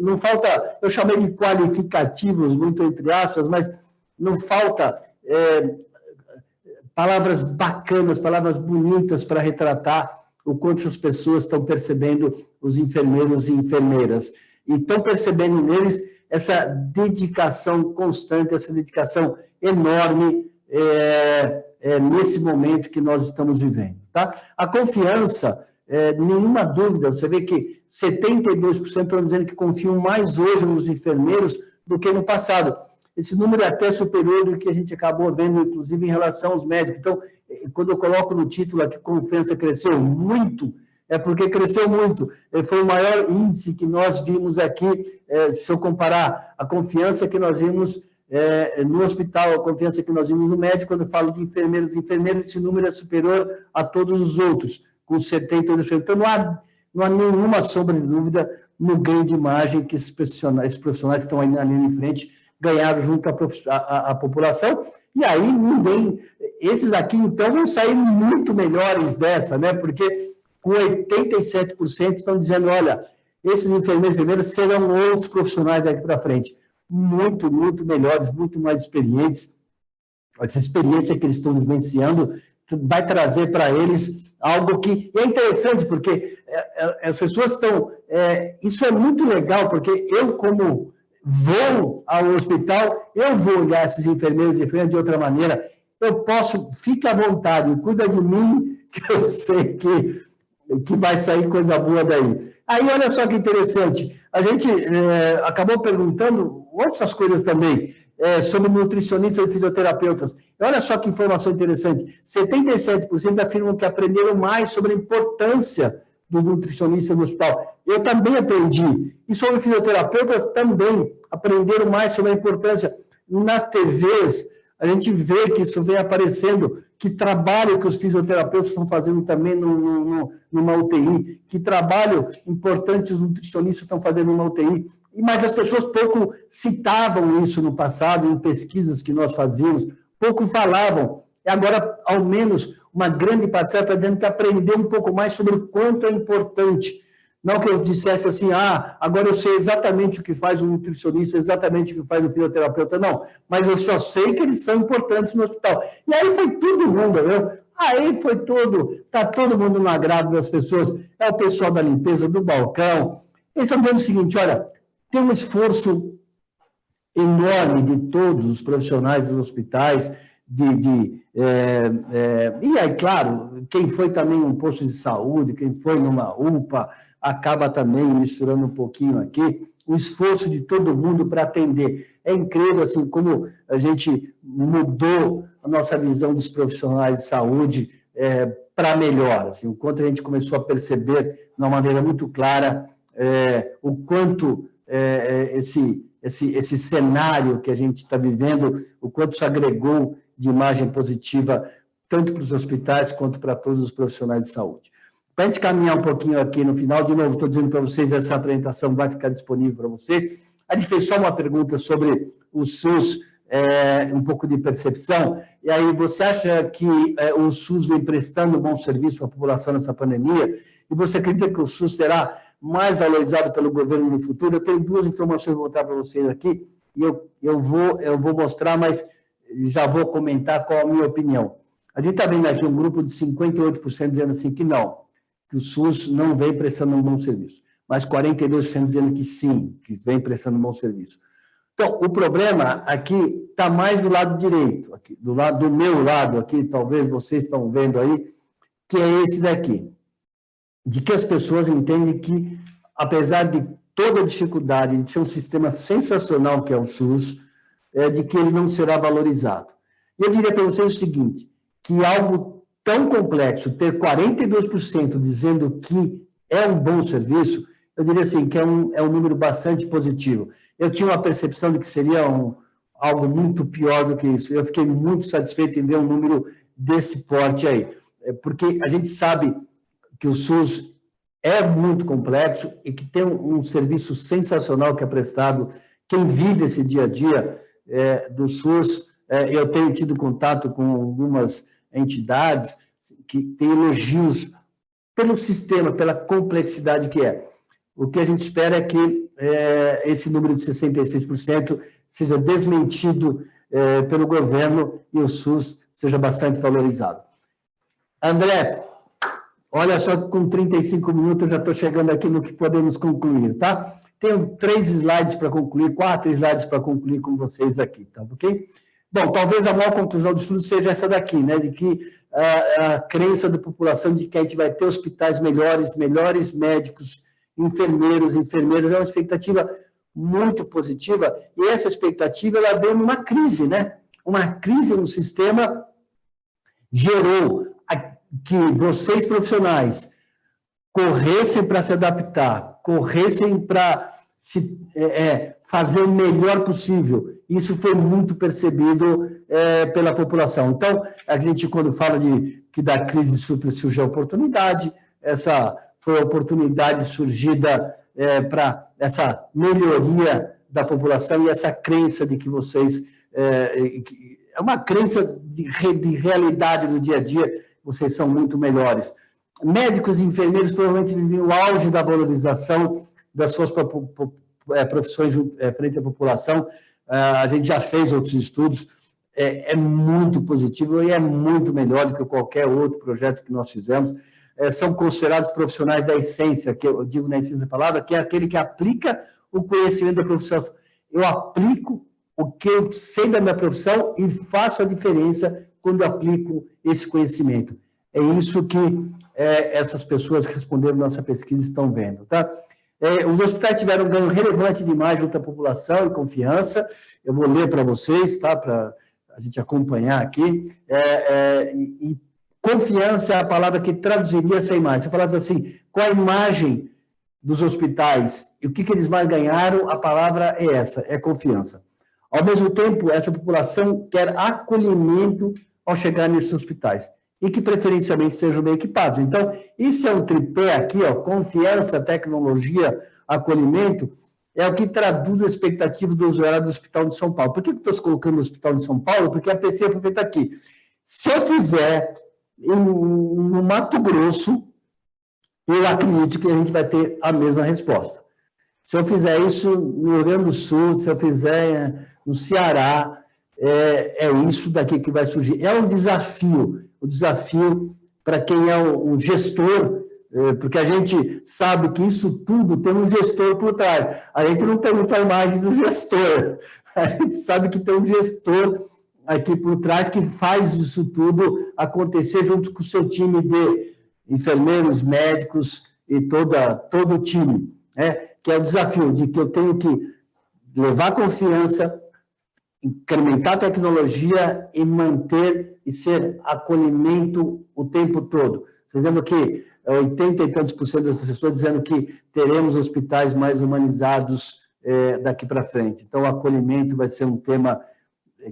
Speaker 2: não falta, eu chamei de qualificativos, muito entre aspas, mas não falta palavras bacanas, palavras bonitas para retratar o quanto essas pessoas estão percebendo os enfermeiros e enfermeiras. E estão percebendo neles essa dedicação constante, essa dedicação enorme nesse momento que nós estamos vivendo. Tá? A confiança, nenhuma dúvida, você vê que 72% estão dizendo que confiam mais hoje nos enfermeiros do que no passado. Esse número é até superior do que a gente acabou vendo, inclusive, em relação aos médicos. Então, quando eu coloco no título aqui, confiança cresceu muito, é porque cresceu muito. Foi o maior índice que nós vimos aqui, se eu comparar a confiança que nós vimos no hospital, a confiança que nós vimos no médico, quando eu falo de enfermeiros e enfermeiras, esse número é superior a todos os outros, com 72%. Então, não há nenhuma sombra de dúvida no ganho de imagem que esses profissionais estão aí na linha de frente, ganharam junto à população, e aí esses aqui, então, vão sair muito melhores dessa, né? Porque com 87% estão dizendo, olha, esses enfermeiros e enfermeiras serão outros profissionais daqui para frente, muito, muito melhores, muito mais experientes. Essa experiência que eles estão vivenciando vai trazer para eles algo que é interessante, porque as pessoas estão... isso é muito legal, porque eu, como vou ao hospital, eu vou olhar esses enfermeiros e enfermeiras de outra maneira. Eu posso, fique à vontade, cuida de mim, que eu sei que vai sair coisa boa daí. Aí, olha só que interessante, a gente acabou perguntando outras coisas também, sobre nutricionistas e fisioterapeutas. Olha só que informação interessante, 77% afirmam que aprenderam mais sobre a importância do nutricionista no hospital. Eu também aprendi. E sobre fisioterapeutas também aprenderam mais sobre a importância. Nas TVs, a gente vê que isso vem aparecendo, que trabalho que os fisioterapeutas estão fazendo também numa UTI, que trabalho importante os nutricionistas estão fazendo numa UTI. Mas as pessoas pouco citavam isso no passado, em pesquisas que nós fazíamos, pouco falavam. E agora, ao menos, uma grande parcela está dizendo que aprendeu um pouco mais sobre o quanto é importante. Não que eu dissesse assim, agora eu sei exatamente o que faz um nutricionista, exatamente o que faz um fisioterapeuta, não. Mas eu só sei que eles são importantes no hospital. E aí foi todo mundo, viu? Aí foi está todo mundo no agrado das pessoas. É o pessoal da limpeza, do balcão. Eles estão dizendo o seguinte, olha, tem um esforço enorme de todos os profissionais dos hospitais, e aí, claro, quem foi também um posto de saúde, quem foi numa UPA, acaba também misturando um pouquinho aqui, o esforço de todo mundo para atender. É incrível, assim, como a gente mudou a nossa visão dos profissionais de saúde para melhor, assim, o quanto a gente começou a perceber, de uma maneira muito clara, o quanto esse cenário que a gente está vivendo, o quanto isso agregou de imagem positiva, tanto para os hospitais quanto para todos os profissionais de saúde. Para a gente caminhar um pouquinho aqui no final, de novo, estou dizendo para vocês, essa apresentação vai ficar disponível para vocês. A gente fez só uma pergunta sobre o SUS, um pouco de percepção, e aí você acha que o SUS vem prestando um bom serviço para a população nessa pandemia, e você acredita que o SUS será mais valorizado pelo governo no futuro? Eu tenho duas informações que vou botar para vocês aqui, e eu vou mostrar, mas já vou comentar qual a minha opinião. A gente está vendo aqui um grupo de 58% dizendo assim que não, que o SUS não vem prestando um bom serviço, mas 42% dizendo que sim, que vem prestando um bom serviço. Então, o problema aqui está mais do lado direito, aqui, do meu lado aqui, talvez vocês estão vendo aí, que é esse daqui, de que as pessoas entendem que, apesar de toda a dificuldade de ser um sistema sensacional que é o SUS, de que ele não será valorizado. E eu diria para vocês o seguinte, que algo tão complexo, ter 42% dizendo que é um bom serviço, eu diria assim, que é um número bastante positivo. Eu tinha uma percepção de que seria algo muito pior do que isso. Eu fiquei muito satisfeito em ver um número desse porte aí, porque a gente sabe que o SUS é muito complexo e que tem um serviço sensacional que é prestado. Quem vive esse dia a dia do SUS, eu tenho tido contato com algumas entidades que têm elogios pelo sistema, pela complexidade que é. O que a gente espera é que esse número de 66% seja desmentido pelo governo e o SUS seja bastante valorizado. André, olha só, com 35 minutos eu já estou chegando aqui no que podemos concluir, tá? Tenho 3 slides para concluir, 4 slides para concluir com vocês aqui, tá ok? Bom, talvez a maior conclusão do estudo seja essa daqui, né? De que a crença da população de que a gente vai ter hospitais melhores médicos, enfermeiros, enfermeiras, é uma expectativa muito positiva, e essa expectativa, ela veio numa crise, né? Uma crise no sistema gerou que vocês, profissionais, corressem para se adaptar, corressem para fazer o melhor possível. Isso foi muito percebido pela população. Então, a gente, quando fala que da crise surgiu a oportunidade, essa foi a oportunidade surgida para essa melhoria da população e essa crença de que vocês... é uma crença de realidade do dia a dia, vocês são muito melhores. Médicos e enfermeiros provavelmente vivem o auge da valorização das suas profissões frente à população. A gente já fez outros estudos, é muito positivo e é muito melhor do que qualquer outro projeto que nós fizemos. São considerados profissionais da essência, que eu digo na essência da palavra, que é aquele que aplica o conhecimento da profissão. Eu aplico o que eu sei da minha profissão e faço a diferença quando aplico esse conhecimento. É isso que essas pessoas que responderam nossa pesquisa estão vendo, tá? Os hospitais tiveram um ganho relevante de imagem junto à população e confiança. Eu vou ler para vocês, tá? Para a gente acompanhar aqui. E confiança é a palavra que traduziria essa imagem. Você falava assim, qual a imagem dos hospitais e o que eles mais ganharam, a palavra é essa, é confiança. Ao mesmo tempo, essa população quer acolhimento ao chegar nesses hospitais e que preferencialmente sejam bem equipados. Então, isso é um tripé aqui, ó, confiança, tecnologia, acolhimento, é o que traduz a expectativa do usuário do Hospital de São Paulo. Por que eu estou colocando o Hospital de São Paulo? Porque a PC foi feita aqui. Se eu fizer no Mato Grosso, eu acredito que a gente vai ter a mesma resposta. Se eu fizer isso no Rio Grande do Sul, se eu fizer no Ceará, é isso daqui que vai surgir. É um desafio, o desafio para quem é o gestor, porque a gente sabe que isso tudo tem um gestor por trás. A gente não pergunta a imagem do gestor, a gente sabe que tem um gestor aqui por trás que faz isso tudo acontecer junto com o seu time de enfermeiros, médicos e todo o time, né? Que é o desafio de que eu tenho que levar confiança, incrementar a tecnologia e manter e ser acolhimento o tempo todo. Vocês lembram que 80 e tantos % das pessoas dizendo que teremos hospitais mais humanizados daqui para frente. Então, o acolhimento vai ser um tema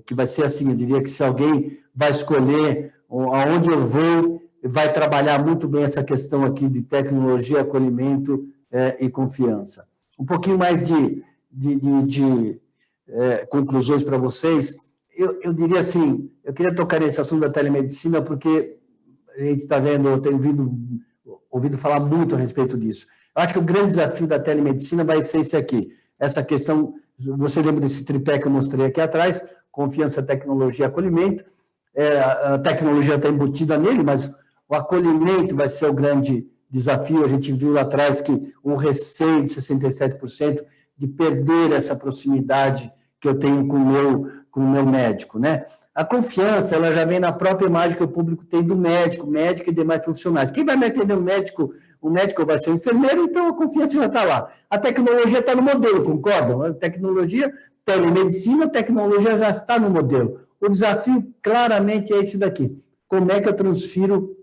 Speaker 2: que vai ser assim, eu diria que se alguém vai escolher aonde eu vou, vai trabalhar muito bem essa questão aqui de tecnologia, acolhimento e confiança. Um pouquinho mais de conclusões para vocês. Eu diria assim, eu queria tocar nesse assunto da telemedicina porque a gente está vendo, eu tenho ouvido falar muito a respeito disso. Eu acho que o grande desafio da telemedicina vai ser esse aqui, essa questão, você lembra desse tripé que eu mostrei aqui atrás, confiança, tecnologia e acolhimento. A tecnologia está embutida nele, mas o acolhimento vai ser o grande desafio. A gente viu lá atrás que um receio de 67% de perder essa proximidade que eu tenho com o meu médico, né? A confiança, ela já vem na própria imagem que o público tem do médico e demais profissionais. Quem vai me atender o médico vai ser o enfermeiro, então a confiança já está lá. A tecnologia está no modelo, concordam? A tecnologia, telemedicina, a tecnologia já está no modelo. O desafio, claramente, é esse daqui. Como é que eu transfiro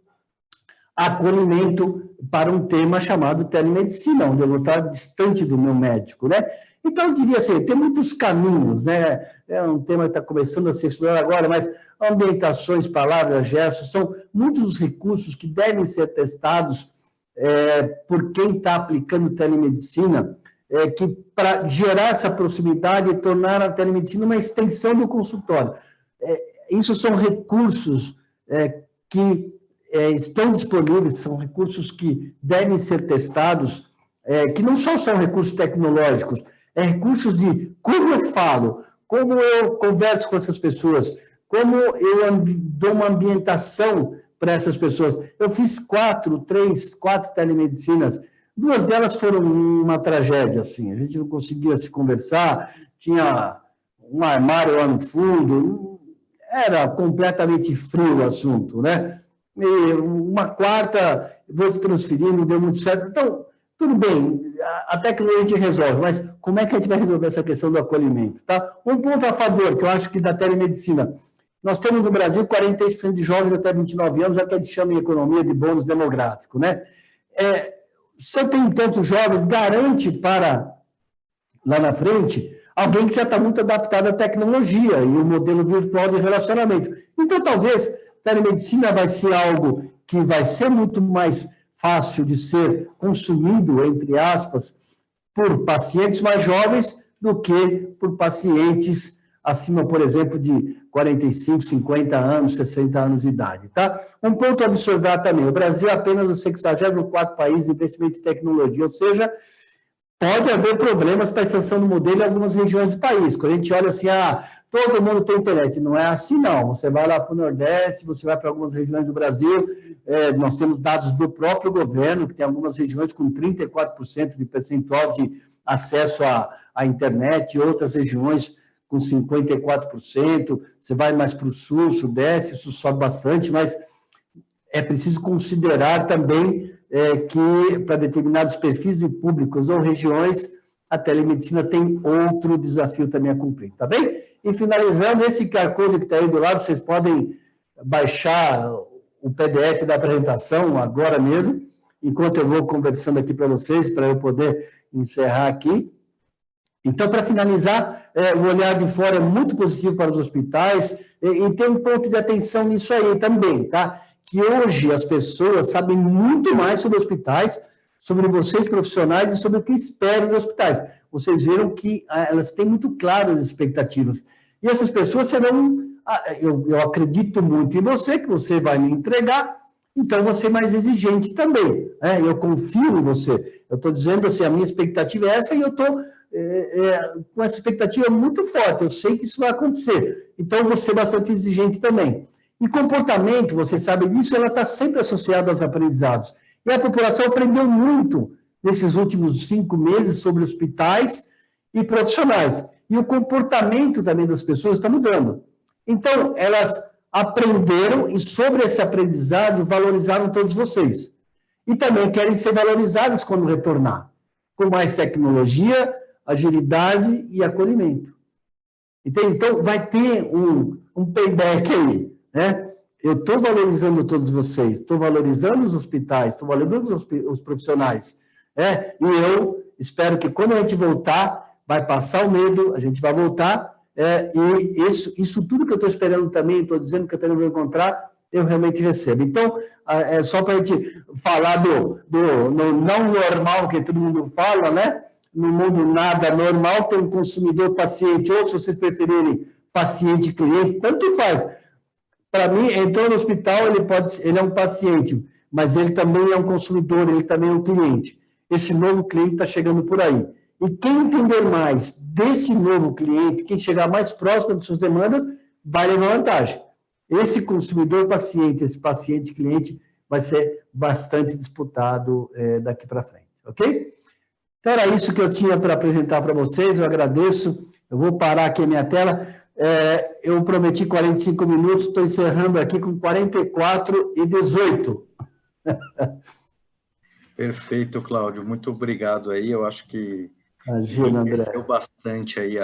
Speaker 2: acolhimento para um tema chamado telemedicina, onde eu vou estar distante do meu médico, né? Então, eu diria assim, tem muitos caminhos, né? É um tema que está começando a ser estudado agora, mas ambientações, palavras, gestos, são muitos os recursos que devem ser testados por quem está aplicando telemedicina, que para gerar essa proximidade e tornar a telemedicina uma extensão do consultório. Isso são recursos que estão disponíveis, são recursos que devem ser testados, que não só são recursos tecnológicos, recursos de como eu falo, como eu converso com essas pessoas, como eu dou uma ambientação para essas pessoas. Eu fiz quatro telemedicinas, 2 delas foram uma tragédia, assim, a gente não conseguia se conversar, tinha um armário lá no fundo, era completamente frio o assunto, né? E uma quarta, vou transferir, não deu muito certo. Então, tudo bem, a tecnologia resolve, mas como é que a gente vai resolver essa questão do acolhimento, tá? Um ponto a favor, que eu acho que da telemedicina, nós temos no Brasil 43% de jovens até 29 anos, é que a gente chama em economia de bônus demográfico, né? Se eu tenho tantos jovens, garante para, lá na frente, alguém que já está muito adaptado à tecnologia e o modelo virtual de relacionamento. Então, talvez, telemedicina vai ser algo que vai ser muito mais fácil de ser consumido, entre aspas, por pacientes mais jovens do que por pacientes acima, por exemplo, de 45, 50 anos, 60 anos de idade, tá? Um ponto a observar também, o Brasil é apenas o 64º país em investimento em tecnologia, ou seja, pode haver problemas para a extensão do modelo em algumas regiões do país. Quando a gente olha assim, todo mundo tem internet. Não é assim, não. Você vai lá para o Nordeste, você vai para algumas regiões do Brasil, nós temos dados do próprio governo, que tem algumas regiões com 34% de percentual de acesso à internet, outras regiões com 54%. Você vai mais para o Sul, Sudeste, isso sobe bastante, mas é preciso considerar também que, para determinados perfis de públicos ou regiões, a telemedicina tem outro desafio também a cumprir, tá bem? E finalizando, esse QR Code que está aí do lado, vocês podem baixar o PDF da apresentação agora mesmo, enquanto eu vou conversando aqui para vocês, para eu poder encerrar aqui. Então, para finalizar, o olhar de fora é muito positivo para os hospitais, e tem um ponto de atenção nisso aí também, tá? Que hoje as pessoas sabem muito mais sobre hospitais, sobre vocês profissionais e sobre o que esperam dos hospitais. Vocês viram que elas têm muito claras as expectativas. E essas pessoas serão, eu acredito muito em você, que você vai me entregar, então vou ser mais exigente também. Eu confio em você. Eu estou dizendo assim, a minha expectativa é essa e eu estou com essa expectativa muito forte. Eu sei que isso vai acontecer. Então, eu vou ser bastante exigente também. E comportamento, você sabe disso, ela está sempre associada aos aprendizados. E a população aprendeu muito nesses últimos 5 meses sobre hospitais e profissionais. E o comportamento também das pessoas está mudando. Então, elas aprenderam e sobre esse aprendizado valorizaram todos vocês. E também querem ser valorizadas quando retornar, com mais tecnologia, agilidade e acolhimento. Entende? Então, vai ter um payback aí, né? Eu estou valorizando todos vocês, estou valorizando os hospitais, estou valorizando os profissionais, e eu espero que quando a gente voltar, vai passar o medo, a gente vai voltar, e isso tudo que eu estou esperando também, estou dizendo que eu também vou encontrar, eu realmente recebo. Então, é só para a gente falar do não normal que todo mundo fala, né? No mundo nada normal, tem um consumidor-paciente, ou se vocês preferirem, paciente-cliente, tanto faz. Para mim, entrou no hospital, ele é um paciente, mas ele também é um consumidor, ele também é um cliente. Esse novo cliente está chegando por aí. E quem entender mais desse novo cliente, quem chegar mais próximo de suas demandas, vai levar vantagem. Esse consumidor-paciente, esse paciente-cliente, vai ser bastante disputado daqui para frente, ok? Então, era isso que eu tinha para apresentar para vocês, eu agradeço. Eu vou parar aqui a minha tela. Eu prometi 45 minutos, estou encerrando aqui com 44 e 18.
Speaker 1: Perfeito, Cláudio. Muito obrigado aí. Eu acho que
Speaker 2: Imagina, André.
Speaker 1: enriqueceu bastante aí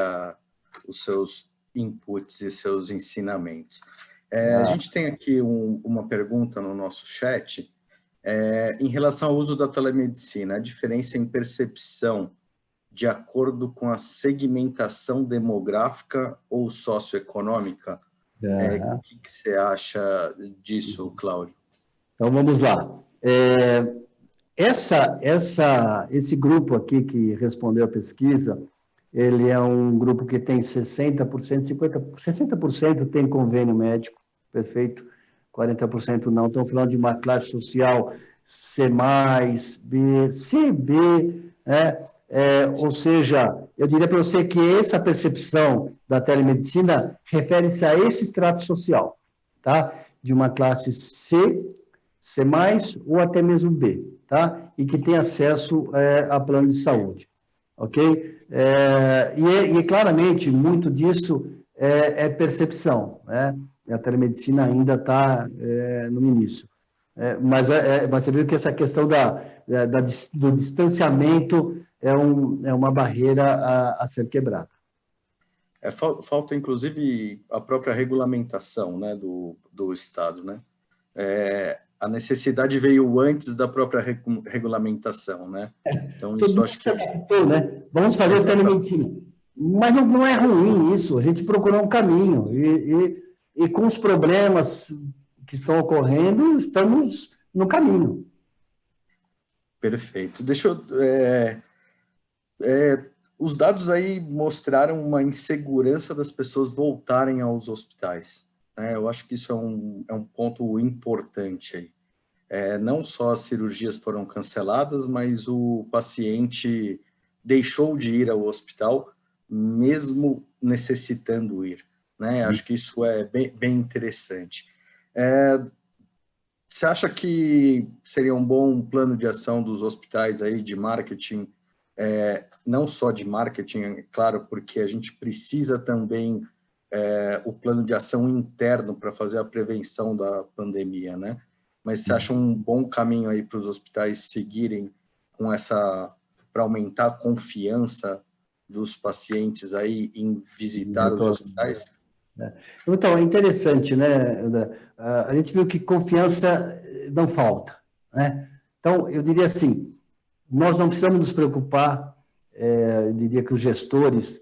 Speaker 1: os seus inputs e seus ensinamentos. A gente tem aqui uma pergunta no nosso chat em relação ao uso da telemedicina, a diferença em percepção de acordo com a segmentação demográfica ou socioeconômica. O que você acha disso, Cláudio?
Speaker 2: Então, vamos lá. Esse grupo aqui que respondeu a pesquisa, ele é um grupo que tem 60%, 60% tem convênio médico, perfeito, 40% não. Estamos falando de uma classe social C+, B, C, B, ou seja, eu diria para você que essa percepção da telemedicina refere-se a esse extrato social, tá? De uma classe C+, ou até mesmo B, tá? E que tem acesso a plano de saúde, ok? E claramente, muito disso é percepção, né? A telemedicina ainda está no início. Mas você viu que essa questão do distanciamento é uma barreira a ser quebrada.
Speaker 1: Falta, inclusive, a própria regulamentação, né, do Estado, né? A necessidade veio antes da própria regulamentação, né? Então,
Speaker 2: Todo
Speaker 1: isso
Speaker 2: mundo
Speaker 1: acho
Speaker 2: se
Speaker 1: que...
Speaker 2: adaptou, né? Vamos fazer telemedicina. Mas não é ruim isso, a gente procurou um caminho. E com os problemas que estão ocorrendo, estamos no caminho.
Speaker 1: Perfeito. Deixa eu... os dados aí mostraram uma insegurança das pessoas voltarem aos hospitais. Eu acho que isso é um ponto importante aí. Não só as cirurgias foram canceladas, mas o paciente deixou de ir ao hospital, mesmo necessitando ir, né? Acho que isso é bem interessante. Você acha que seria um bom plano de ação dos hospitais aí de marketing, não só de marketing, é claro, porque a gente precisa também o plano de ação interno para fazer a prevenção da pandemia, né? Mas você acha um bom caminho aí para os hospitais seguirem com para aumentar a confiança dos pacientes aí em visitar os hospitais?
Speaker 2: Então, é interessante, né, André? A gente viu que confiança não falta, né? Então, eu diria assim, nós não precisamos nos preocupar, eu diria que os gestores,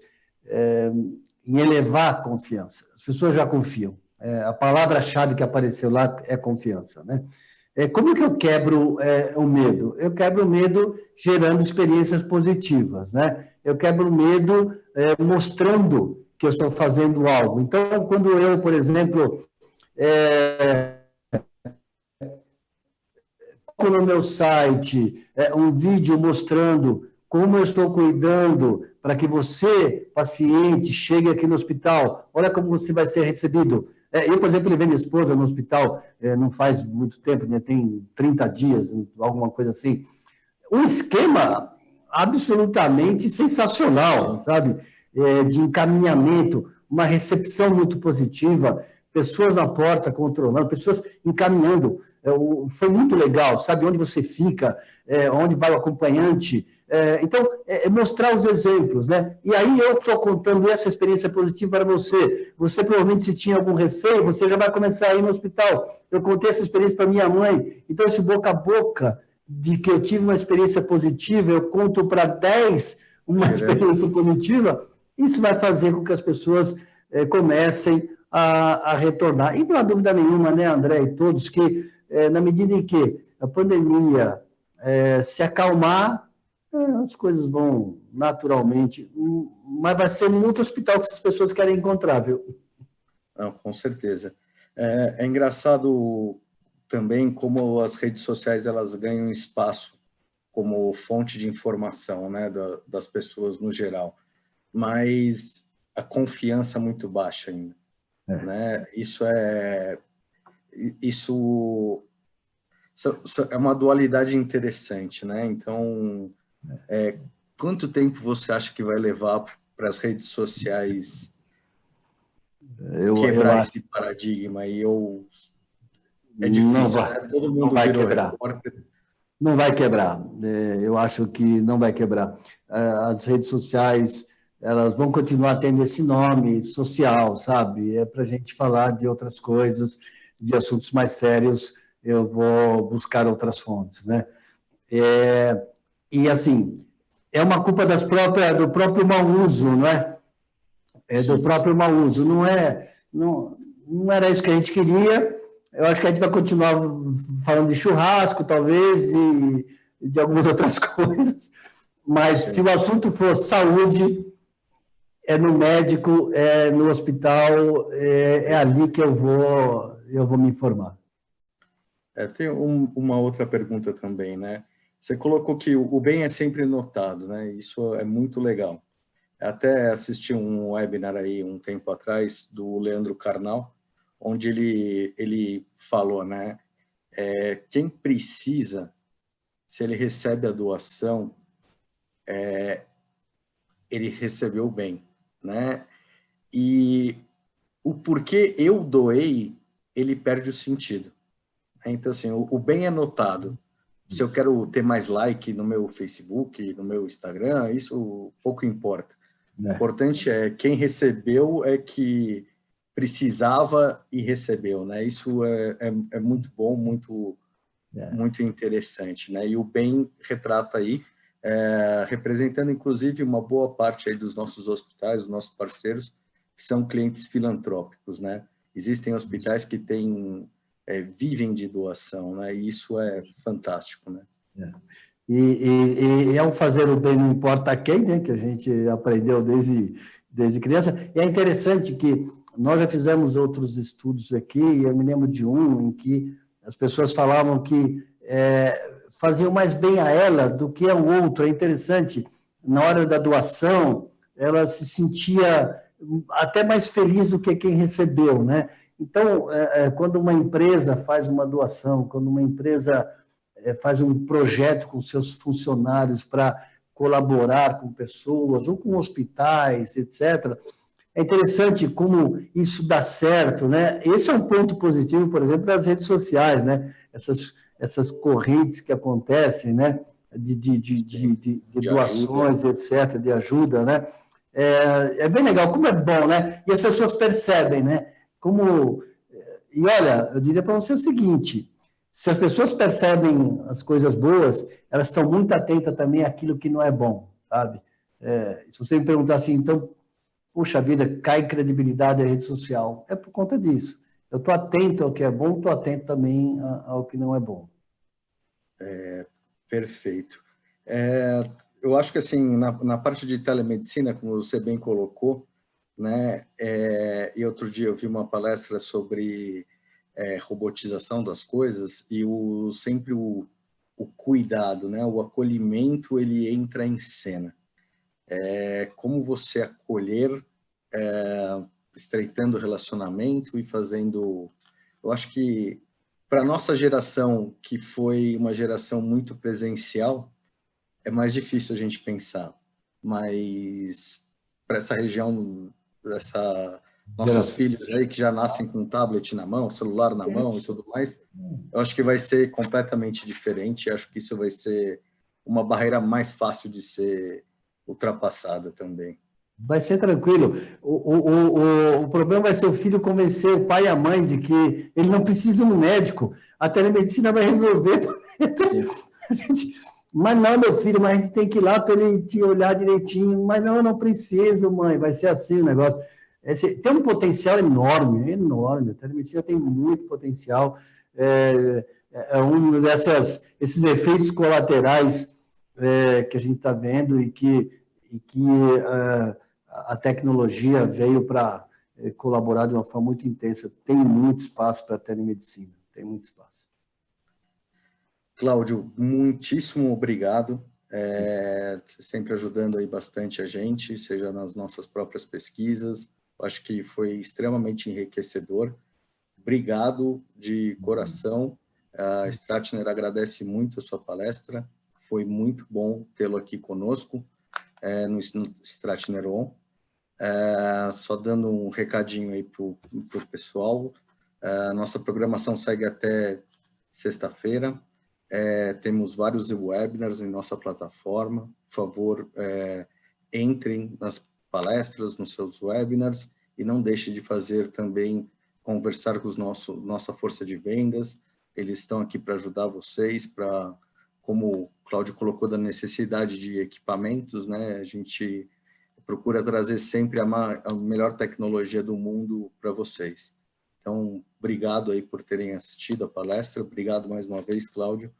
Speaker 2: em elevar a confiança. As pessoas já confiam. A palavra-chave que apareceu lá é confiança, né? Como que eu quebro o medo? Eu quebro o medo gerando experiências positivas, né? Eu quebro o medo mostrando que eu estou fazendo algo. Então, quando eu, por exemplo, no meu site um vídeo mostrando como eu estou cuidando para que você, paciente, chegue aqui no hospital, olha como você vai ser recebido. Eu, por exemplo, levei minha esposa no hospital, não faz muito tempo, né, tem 30 dias, alguma coisa assim. Um esquema absolutamente sensacional, sabe? De encaminhamento, uma recepção muito positiva, pessoas na porta controlando, pessoas encaminhando. Foi muito legal, sabe? Onde você fica, onde vai o acompanhante. Então, mostrar os exemplos, né? E aí eu estou contando essa experiência positiva para você. Você provavelmente, se tinha algum receio, você já vai começar a ir no hospital. Eu contei essa experiência para minha mãe. Então, esse boca a boca de que eu tive uma experiência positiva, eu conto para 10 uma experiência positiva, isso vai fazer com que as pessoas comecem a retornar. E não há dúvida nenhuma, né, André, e todos, que na medida em que a pandemia se acalmar, as coisas vão naturalmente, mas vai ser muito hospital que essas pessoas querem encontrar, viu?
Speaker 1: Não, com certeza. É engraçado também como as redes sociais elas ganham espaço como fonte de informação, né, das pessoas no geral, mas a confiança é muito baixa ainda, né? Isso é uma dualidade interessante, né? Então, quanto tempo você acha que vai levar as redes sociais
Speaker 2: Eu
Speaker 1: quebrar
Speaker 2: acho
Speaker 1: esse paradigma aí, ou é
Speaker 2: não
Speaker 1: difícil,
Speaker 2: vai,
Speaker 1: né? Todo
Speaker 2: não
Speaker 1: mundo
Speaker 2: vai
Speaker 1: virou
Speaker 2: quebrar.
Speaker 1: repórter.
Speaker 2: Não vai quebrar. Eu acho que não vai quebrar. As redes sociais, elas vão continuar tendo esse nome social, sabe? É para a gente falar de outras coisas, de assuntos mais sérios, eu vou buscar outras fontes, né? E, assim, é uma culpa do próprio mau uso, não é? É do
Speaker 1: Sim,
Speaker 2: próprio mau uso. Não era isso que a gente queria. Eu acho que a gente vai continuar falando de churrasco, talvez, e de algumas outras coisas. Mas se
Speaker 1: sim.
Speaker 2: o assunto for saúde, é no médico, é no hospital, é ali que eu vou me informar.
Speaker 1: Tem uma outra pergunta também, né? Você colocou que o bem é sempre notado, né? Isso é muito legal. Até assisti um webinar aí um tempo atrás do Leandro Carnal, onde ele falou, né? Quem precisa, se ele recebe a doação, ele recebeu bem, né? E o porquê eu doei, ele perde o sentido. Então, assim, o bem é notado. Se eu quero ter mais like no meu Facebook, no meu Instagram, isso pouco importa. O
Speaker 2: Né?
Speaker 1: importante é quem recebeu é que precisava e recebeu, né? Isso é muito bom, muito interessante, né? E o bem retrata aí, representando inclusive uma boa parte aí dos nossos hospitais, dos nossos parceiros, que são clientes filantrópicos, né? Existem hospitais que vivem de doação, né? E isso é fantástico, né?
Speaker 2: E ao fazer o bem não importa quem, né, que a gente aprendeu desde criança. E é interessante que nós já fizemos outros estudos aqui, e eu me lembro de um em que as pessoas falavam que faziam mais bem a ela do que ao outro. É interessante, na hora da doação, ela se sentia até mais feliz do que quem recebeu, né? Então, quando uma empresa faz uma doação, quando uma empresa faz um projeto com seus funcionários para colaborar com pessoas ou com hospitais, etc. É interessante como isso dá certo, né? Esse é um ponto positivo, por exemplo, das redes sociais, né? Essas correntes que acontecem, né? De
Speaker 1: De ajuda.
Speaker 2: doações, etc., de ajuda, né? É bem legal, como é bom, né? E as pessoas percebem, né? Como... E olha, eu diria para você o seguinte: se as pessoas percebem as coisas boas, elas estão muito atentas também àquilo que não é bom, sabe? Se você me perguntar assim, então, puxa vida, cai credibilidade da rede social. É por conta disso. Eu estou atento ao que é bom, estou atento também ao que não é bom.
Speaker 1: Perfeito. Eu acho que, assim, na parte de telemedicina, como você bem colocou, né, e outro dia eu vi uma palestra sobre robotização das coisas e sempre o cuidado, né, o acolhimento, ele entra em cena. Como você acolher, estreitando o relacionamento e fazendo... Eu acho que, para a nossa geração, que foi uma geração muito presencial, é mais difícil a gente pensar, mas para essa região, nossos
Speaker 2: Geração.
Speaker 1: filhos aí que já nascem com tablet na mão, celular na mão e tudo mais, eu acho que vai ser completamente diferente. Acho que isso vai ser uma barreira mais fácil de ser ultrapassada também.
Speaker 2: Vai ser tranquilo. O problema vai ser o filho convencer o pai e a mãe de que ele não precisa de um médico. A telemedicina vai resolver. Então,
Speaker 1: Sim,
Speaker 2: mas não, meu filho, mas a gente tem que ir lá para ele te olhar direitinho. Mas não, eu não preciso, mãe. Vai ser assim o negócio. Tem um potencial enorme, enorme. A telemedicina tem muito potencial. Um esses efeitos colaterais que a gente está vendo e que a tecnologia veio para colaborar de uma forma muito intensa. Tem muito espaço para a telemedicina, tem muito espaço.
Speaker 1: Cláudio, muitíssimo obrigado. Sempre ajudando aí bastante a gente, seja nas nossas próprias pesquisas. Acho que foi extremamente enriquecedor. Obrigado de coração. A Stratner agradece muito a sua palestra. Foi muito bom tê-lo aqui conosco no Stratner On. Só dando um recadinho aí para o pessoal, nossa programação segue até sexta-feira, temos vários webinars em nossa plataforma, por favor, entrem nas palestras, nos seus webinars, e não deixe de fazer também, conversar com nossa força de vendas, eles estão aqui para ajudar vocês, como o Cláudio colocou da necessidade de equipamentos, né, a gente procura trazer sempre a melhor tecnologia do mundo para vocês. Então, obrigado aí por terem assistido a palestra, obrigado mais uma vez, Cláudio,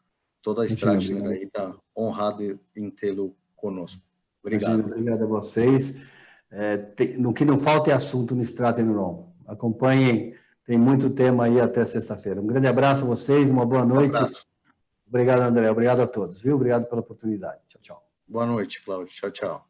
Speaker 1: toda a Stratner aí está honrado em tê-lo conosco. Obrigado.
Speaker 2: Obrigado a vocês. No que não falta é assunto no Stratner On. Acompanhem, tem muito tema aí até sexta-feira. Um grande abraço a vocês, uma boa noite. Obrigado, André. Obrigado a todos, viu? Obrigado pela oportunidade. Tchau, tchau.
Speaker 1: Boa noite, Cláudio. Tchau, tchau.